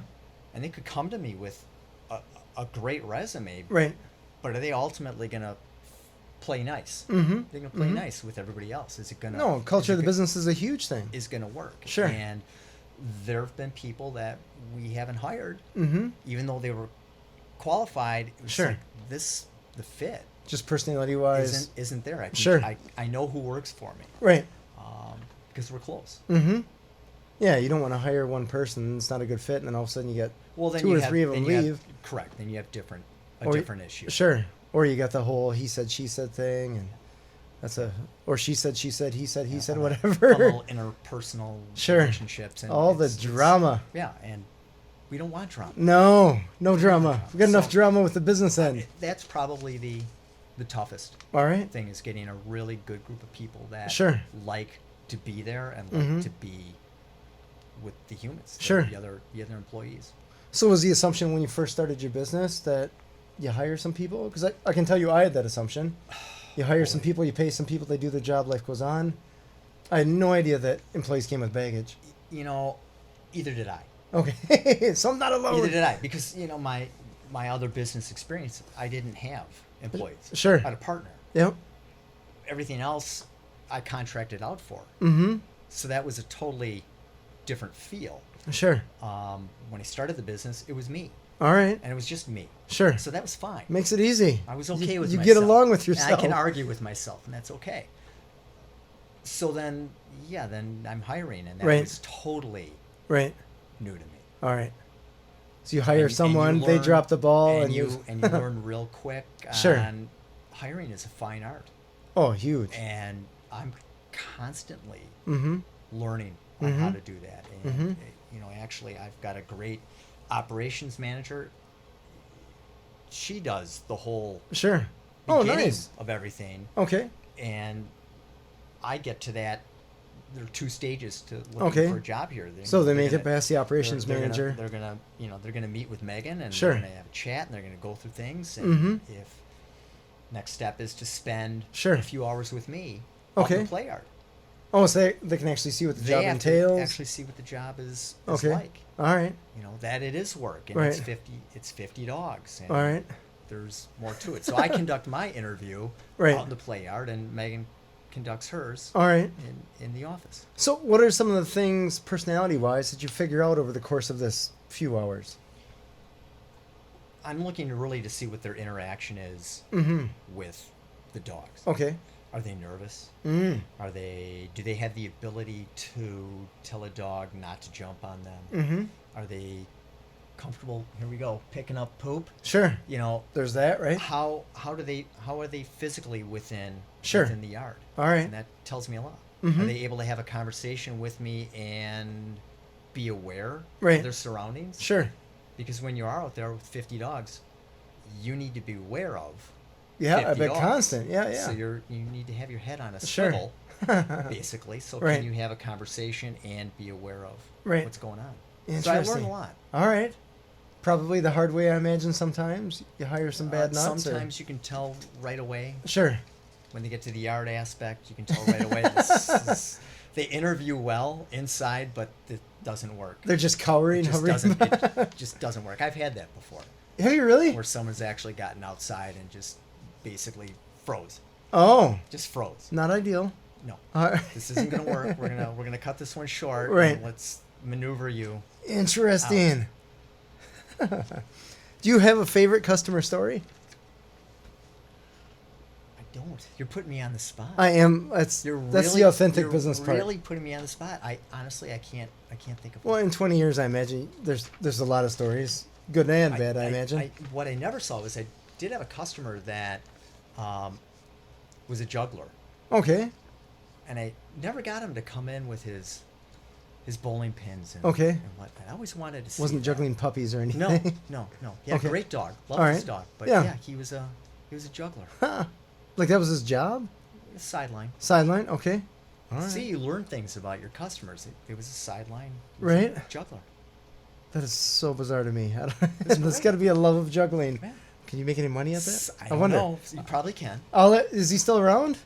And they could come to me with a great resume, Right. but are they ultimately going to play nice? Mm-hmm. They're going to play nice with everybody else. Is it going to? No, culture of the business is a huge thing. Is going to work. Sure. And there have been people that we haven't hired, Mm-hmm. even though they were qualified. It was Sure. like the fit Just personality-wise. isn't there. Sure. I know who works for me Right. because we're close. Mm-hmm. Yeah, you don't want to hire one person, it's not a good fit, and then all of a sudden you get Well, then two you or have, three of then them you have- leave. correct. Then you have different Or- issue. Sure. Or you got the whole he said, she said thing, and that's or she said, he said, he said, From whatever. little interpersonal Sure. relationships and All the it's- drama. Yeah, and we don't want drama. No drama. We got enough So- drama with the business end. That's probably the toughest All right. thing is getting a really good group of people that Sure. like to be there and like Mhm. to be with the humans, Sure. the other employees. So was the assumption when you first started your business that you hire some people? Because I can tell you I had that assumption. You hire some people, you pay some people, they do their job, life goes on. I had no idea that employees came with baggage. You know, either did I. Okay, so I'm not alone. Either did I, because you know my other business experience, I didn't have employees. Sure. I had a partner. Yep. Everything else, I contracted out for. Mm-hmm. So that was a totally different feel. Sure. When I started the business, it was me, All right. and it was just me. Sure. So that was fine. Makes it easy. I was okay with you myself. get along with And yourself. I can argue with myself, and that's okay. So then I'm hiring, and that Right. was totally Right. new to me. All right. So you hire you someone, they learn- drop the ball, and you learn real quick. Sure. And hiring is a fine art, Oh, huge. and I'm constantly Mm-hmm. learning on how Mhm. to do that. And Mhm. you know, actually, I've got a great operations manager. She does the whole Sure. Oh, beginning nice. of everything, Okay. and I get to that. There are two stages to looking Okay. for a job here. So they they're make it gonna- past the operations they're manager. They're gonna, they're gonna meet with Megan, and Sure. they're gonna have a chat, and they're gonna go through things. And Mhm. if next step is to spend Sure. a few hours with me, out in Okay. the play yard. Oh, so they can actually see what the They job have entails. to actually see what the job is Okay. like. All right. You know that it is work, and Right. it's 50 dogs. And All right. There's more to it. So I conduct my interview Right. out in the play yard, and Megan conducts hers All right. in the office. So what are some of the things personality-wise that you figure out over the course of this few hours? I'm looking really to see what their interaction is Mm-hmm. with the dogs. Okay. Are they nervous? Mm. Do they have the ability to tell a dog not to jump on them? Mm-hmm. Are they comfortable, here we go, picking up poop? Sure. You know, There's that, right? how are they physically within Sure. the yard? All right. And that tells me a lot. Mhm. Are they able to have a conversation with me and be aware Right. of their surroundings? Sure. Because when you are out there with 50 dogs, you need to be aware of Yeah, I 50 bet dogs. constant. Yeah, yeah. So you need to have your head on a Sure. swivel, basically. So Right. can you have a conversation and be aware of Right. what's going on? So I Interesting. learn a lot. All right. Probably the hard way, I imagine. Sometimes you hire some bad nuts. Sometimes you can tell right away Sure. when they get to the yard aspect. You can tell right away. They interview well inside, but it doesn't work. They're just cowering. It just hovering. it just doesn't work. I've had that before, Have you really? where someone's actually gotten outside and just basically froze. Oh, Just froze. not ideal. No, All right. this isn't going to work. We're gonna cut this one short. Right. And let's maneuver you. Interesting. Do you have a favorite customer story? don't. You're putting me on the spot. I am. That's the authentic business part. You're really putting me on the spot. I honestly, I can't think of. Well, in 20 years, I imagine there's a lot of stories, good and bad. I imagine. What I never saw was I did have a customer that was a juggler. Okay. And I never got him to come in with his bowling pins and, okay. and what. I always wanted to see. Wasn't that. juggling puppies or anything. No. Yeah, okay. great dog. Loved his dog. But yeah, he was a juggler. Huh. Like that was his job? Sideline. Sideline, okay. All right. See, you learn things about your customers. It was a sideline. Right. Juggler. That is so bizarre to me. There's got to be a love of juggling. Yeah. Can you make any money at that? I wonder. Know. You probably can. Is he still around?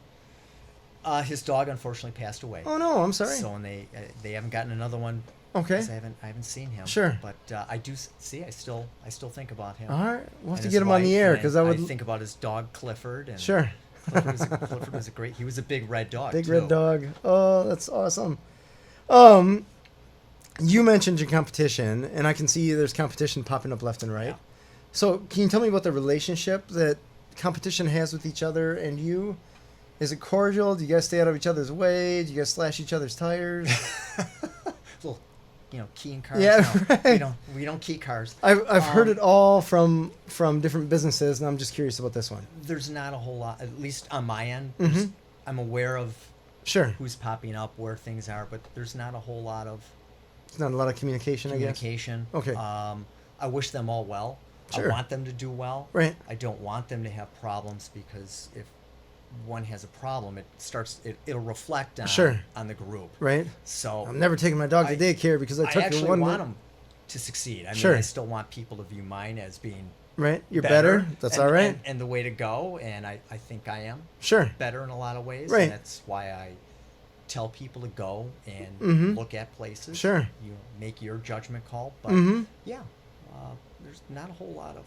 His dog unfortunately passed away. Oh no, I'm sorry. So and they haven't gotten another one. Okay. I haven't seen him. Sure. But I do see. I still think about him. All right. We'll have to get him on the air because I would think about his dog Clifford. And sure. Clifford was a great. He was a big red dog. Big too. red dog. Oh, that's awesome. You mentioned your competition, and I can see there's competition popping up left and right. Yeah. So, can you tell me about the relationship that competition has with each other and you? Is it cordial? Do you guys stay out of each other's way? Do you guys slash each other's tires? Little, keying cars. Yeah, no, right. We don't key cars. I've heard it all from different businesses, and I'm just curious about this one. There's not a whole lot, at least on my end. Mm-hmm. I'm aware of sure who's popping up, where things are, but there's not a whole lot of It's not a lot of communication, I guess. Okay. I wish them all well. Sure. I want them to do well. Right. I don't want them to have problems because if one has a problem, it'll reflect on the group. Right. So I'm never taking my dog to daycare because I took actually her one. Want them to succeed. I sure. mean, I still want people to view mine as being right. You're better. That's all right. And the way to go, and I think I am sure better in a lot of ways. Right. And that's why I tell people to go and look at places. Sure. You make your judgment call, but yeah, there's not a whole lot of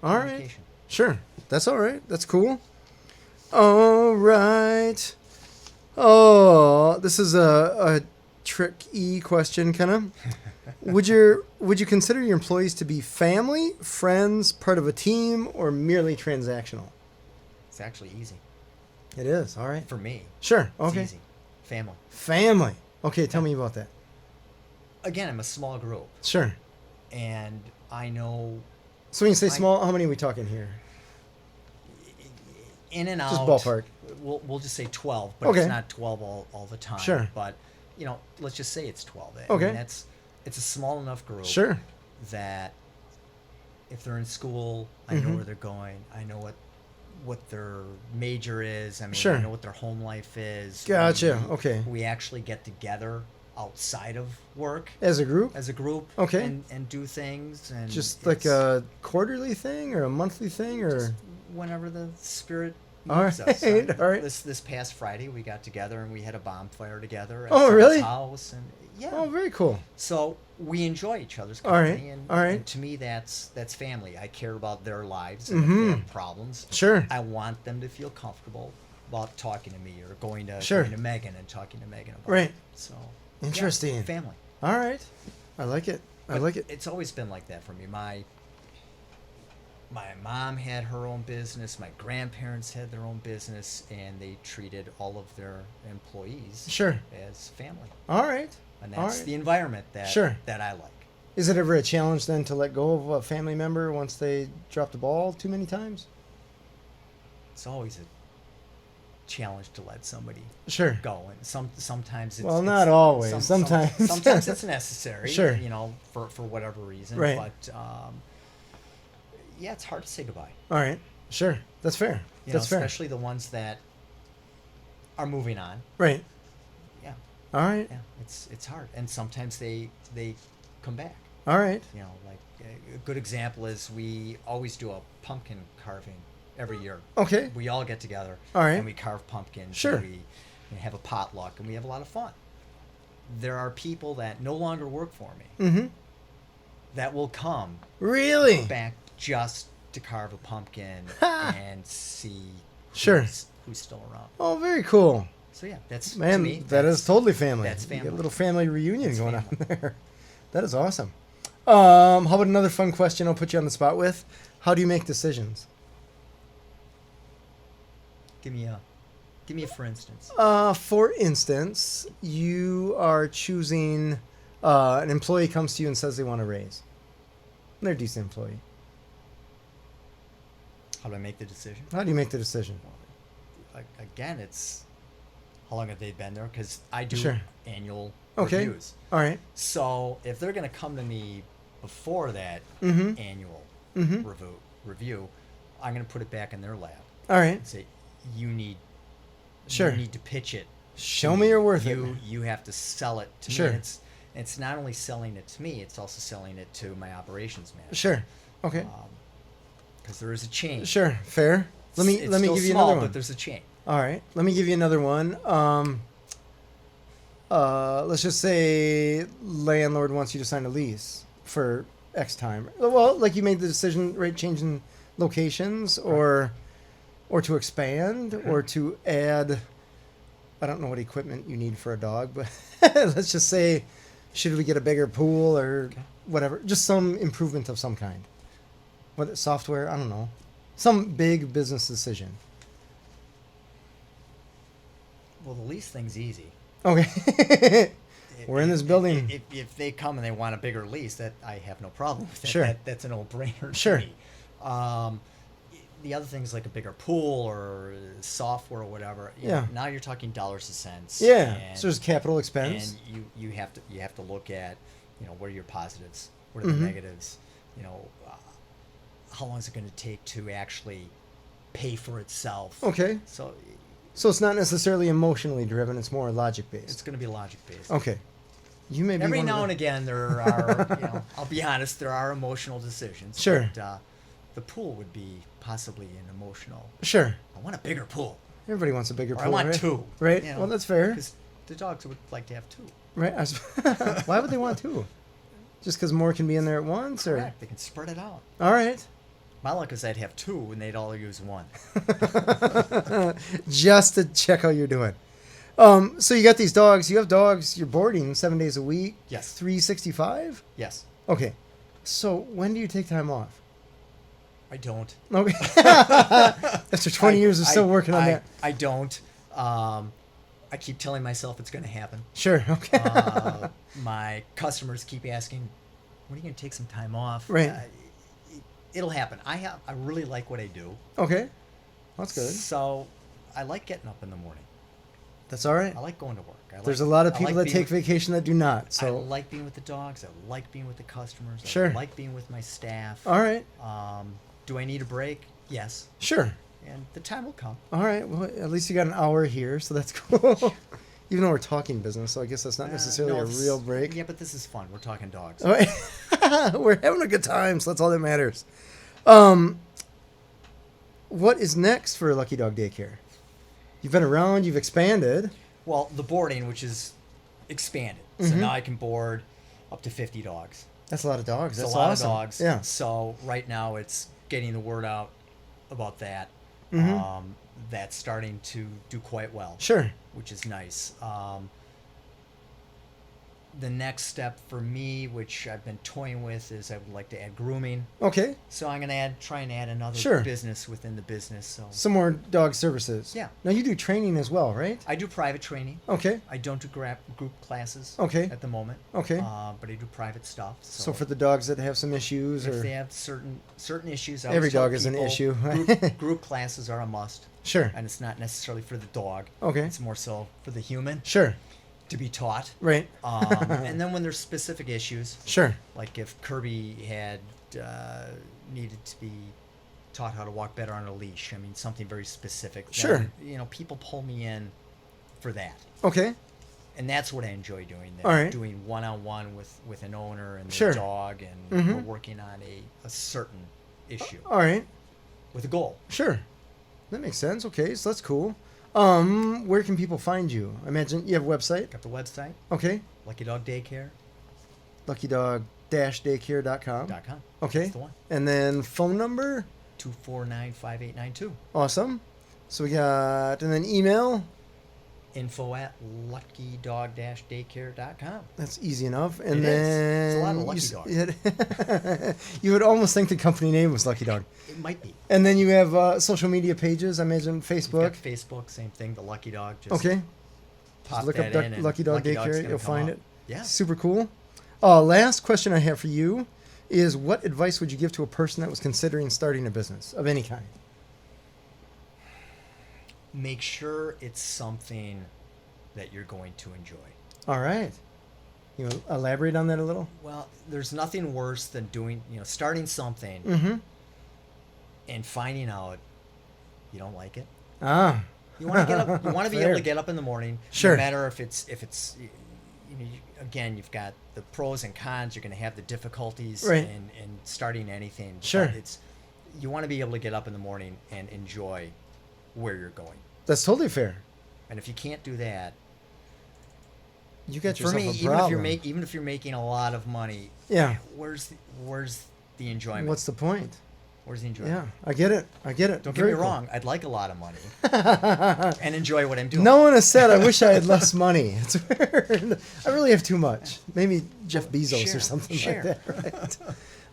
all right. communication. Sure. That's all right. That's cool. All right. Oh, this is a tricky question, kind of. Would you consider your employees to be family, friends, part of a team, or merely transactional? It's actually easy. It is. All right. For me. Sure. It's Okay. easy. Family. Family. Okay. Tell me about that. Again, I'm a small group, Sure. and I know. So when you say small, how many are we talking here? In and out. Just ballpark. We'll just say 12, but Okay. it's not 12 all the time. Sure. But let's just say it's 12. Okay. I mean, it's a small enough group. Sure. That if they're in school, I know where they're going. I know what their major is. I mean, sure. I know what their home life is. Gotcha. Okay. We actually get together outside of work As a group? Okay. and do things, and Just like a quarterly thing or a monthly thing, or just whenever the spirit all moves right. us. All right. This past Friday we got together and we had a bonfire together at Oh, someone's really? house, and yeah. Oh, very cool. So we enjoy each other's All right. company, All right. and to me that's family. I care about their lives, and if they have problems, Sure. I want them to feel comfortable about talking to me or going to Megan and talking to Megan about right. it. So interesting. yeah, family. All right. I like it. I like it. It's always been like that for me. My mom had her own business. My grandparents had their own business, and they treated all of their employees Sure. as family. All right. And All that's right. the environment that I like. Is it ever a challenge then to let go of a family member once they drop the ball too many times? It's always a challenge to let somebody Sure. go, and sometimes it's not always. Sometimes sometimes it's necessary. Sure. For whatever reason. Right. But yeah, it's hard to say goodbye. All right. Sure. That's fair. That's fair. Especially the ones that are moving on. Right. Yeah. All right. Yeah, it's hard, and sometimes they come back. All right. Like a good example is we always do a pumpkin carving every year. Okay. We all get together. All right. And we carve pumpkins. Sure. And we have a potluck, and we have a lot of fun. There are people that no longer work for me that will come Really? back just to carve a pumpkin and see who's still around. Oh, very cool. So yeah, that's Man, to me, that is totally family. That's family. You get a little family reunion That's going family. on there. That is awesome. How about another fun question I'll put you on the spot with? How do you make decisions? Give me a for instance. For instance, you are choosing an employee comes to you and says they want a raise. They're a decent employee. How do I make the decision? How do you make the decision? Again, it's how long have they been there? Because I do Sure. annual Okay. reviews. All right. So if they're going to come to me before that Mm-hmm. annual Mm-hmm. review, I'm going to put it back in their lap All right. and say, you need Sure. you need to pitch it. Show to me you're worth you, it. You have to sell it to Sure. me. And it's not only selling it to me, it's also selling it to my operations manager. Sure. Okay. Because there is a chain. Sure. Fair. Let me It's give still you small, another one. but there's a chain. All right. Let me give you another one. Let's just say landlord wants you to sign a lease for X time. Well, like you made the decision, right? Changing locations or to expand or to add. I don't know what equipment you need for a dog, but let's just say, should we get a bigger pool or whatever? Just some improvement of some kind. Whether software, I don't know. Some big business decision. Well, the lease thing's easy. Okay. We're in this building. If they come and they want a bigger lease, that I have no problem with that. Sure. That's a no-brainer Sure. to me. The other things like a bigger pool or software or whatever. You know, Yeah. now you're talking dollars and cents. Yeah. And, So there's capital expense. and you have to look at, what are your positives, what are the Mhm. negatives, how long is it going to take to actually pay for itself. Okay. So So it's not necessarily emotionally driven. It's more logic it's based. going to be logic based. Okay. You may be Every one of now the- and again, there are, I'll be honest, there are emotional decisions. Sure. But, the pool would be possibly an emotional. Sure. I want a bigger pool. Everybody wants a bigger Or pool. I want right? two. Right. Well, that's fair. Because the dogs would like to have two. Right. Why would they want two? Just because more can be in there at once, or? Correct. They can spread it out. All right. My luck is I'd have two and they'd all use one. Just to check how you're doing. So you got these dogs. You have dogs. You're boarding 7 days a week. Yes. 365. Yes. Okay. So when do you take time off? I don't. Okay. After 20 years of still working on that. I don't. I keep telling myself it's going to happen. Sure. Okay. My customers keep asking, when are you going to take some time off? Right. It'll happen. I really like what I do. Okay. That's good. So I like getting up in the morning. That's all right. I like going to work. There's a lot of people that take vacation that do not. I So like being with the dogs. I like being with the customers. Sure. I like being with my staff. all right. Do I need a break? Yes. Sure. And the time will come. All right. Well, at least you got an hour here, so that's cool. Even though we're talking business, so I guess that's not necessarily No, a real break. Yeah, but this is fun. We're talking dogs. All right. We're having a good time, so that's all that matters. What is next for Lucky Dog Daycare? You've been around, you've expanded. Well, the boarding, which is expanded. So Mhm. now I can board up to 50 dogs. That's a lot of dogs. It's That's a lot awesome. of dogs. Yeah. So right now it's getting the word out about that. Mhm. That's starting to do quite well, Sure. which is nice. The next step for me, which I've been toying with, is I would like to add grooming. Okay. So I'm going to try and add another Sure. business within the business. So Some more dog services. Yeah. Now you do training as well, right? I do private training. Okay. I don't do group classes Okay. at the moment. Okay. But I do private stuff. So for the dogs that have some issues, if or they have certain issues, I Every always tell dog is an people issue. group classes are a must, sure. and it's not necessarily for the dog. Okay. It's more so for the human Sure. to be taught. Right. And then when there's specific issues, Sure. like if Kirby had needed to be taught how to walk better on a leash, I mean something very specific. Sure. Then, people pull me in for that. Okay. And that's what I enjoy doing. All right. Doing one-on-one with an owner and Sure. their dog, and Mhm. we're working on a certain issue All right. with a goal. Sure. That makes sense. Okay, so that's cool. Where can people find you? I imagine you have a website. Got the website, Okay. Lucky Dog Daycare.com. LuckyDog-Daycare.com. Okay. That's the one. And then phone number. 249-5892. Awesome. So we got, and then email. info at luckydog-daycare.com. That's easy enough. And It then is. It's a lot of Lucky Dogs. You would almost think the company name was Lucky Dog. It might be. And then you have social media pages. I imagine You've Facebook. got Facebook, same thing. The Lucky Dog. Just Okay. pop Just look that up in and Lucky Dog Dog's Daycare. gonna You'll come find up. it. Yeah. Super cool. Last question I have for you is, what advice would you give to a person that was considering starting a business of any kind? Make sure it's something that you're going to enjoy. All right. You wanna elaborate on that a little? Well, there's nothing worse than starting something Mm-hmm. and finding out you don't like it. Ah. You want to get up. You want to be able Fair. to get up in the morning. Sure. No matter if it's again, you've got the pros and cons. You're going to have the difficulties Right. in starting anything. Sure. But you want to be able to get up in the morning and enjoy where you're going. That's totally fair. And if you can't do that, You got for yourself me, a problem. even if you're making a lot of money, Yeah. where's the enjoyment? What's the point? Where's the enjoyment? Yeah, I get it. Don't Very get me cool. wrong. I'd like a lot of money and enjoy what I'm doing. No one has said I wish I had less money. It's weird. I really have too much. Maybe Jeff Bezos share, or something share. like that, right?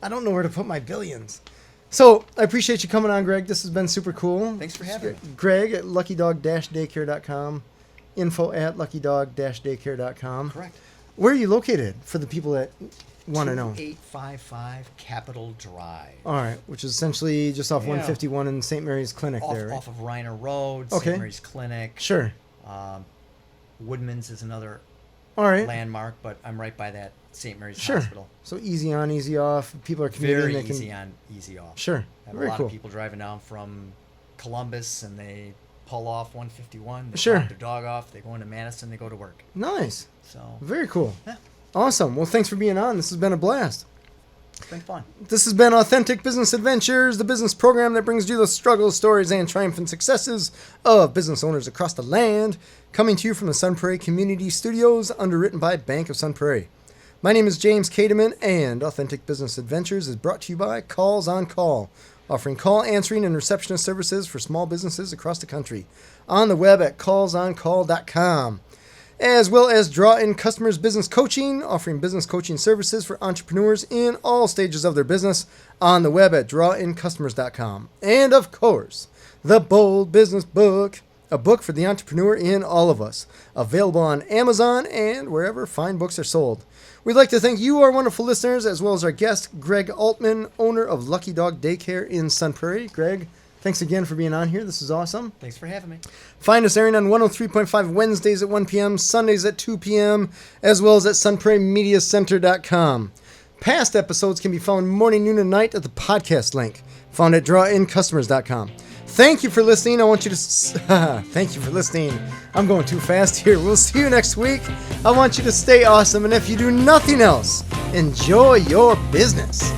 I don't know where to put my billions. So I appreciate you coming on, Greg. This has been super cool. Thanks for having me. Greg at luckydog-daycare.com, info at luckydog-daycare.com. Correct. Where are you located for the people that want to know? 2855 Capitol Drive. All right, which is essentially just off Yeah. 151 in St. Mary's Clinic Off, there, right? off of Reiner Road, Okay. St. Mary's Clinic. Sure. Woodman's is another All right. landmark, but I'm right by that St. Mary's Sure. Hospital. So easy on, easy off. People are commuting. Very they can, easy on, easy off. Sure. I have Very a lot cool. of people driving down from Columbus, and they pull off 151. They Sure. drop their dog off. They go into Madison. They go to work. Nice. So Very cool. yeah, Awesome. Well, thanks for being on. This has been a blast. it's been fun. This has been Authentic Business Adventures, the business program that brings you the struggles, stories, and triumphant successes of business owners across the land, coming to you from the Sun Prairie Community Studios, underwritten by Bank of Sun Prairie. My name is James Kademan, and Authentic Business Adventures is brought to you by Calls on Call, offering call answering and receptionist services for small businesses across the country. On the web at callsoncall.com. As well as Draw In Customers Business Coaching, offering business coaching services for entrepreneurs in all stages of their business, on the web at drawincustomers.com. And of course, The Bold Business Book, a book for the entrepreneur in all of us, available on Amazon and wherever fine books are sold. We'd like to thank you, our wonderful listeners, as well as our guest, Greg Altman, owner of Lucky Dog Daycare in Sun Prairie. Greg, thanks again for being on here. This is awesome. Thanks for having me. Find us airing on 103.5 Wednesdays at 1 p.m., Sundays at 2 p.m., as well as at sunprairiemediacenter.com. Past episodes can be found morning, noon, and night at the podcast link, found at drawincustomers.com. Thank you for listening. I want you to... Thank you for listening. I'm going too fast here. We'll see you next week. I want you to stay awesome, and if you do nothing else, enjoy your business.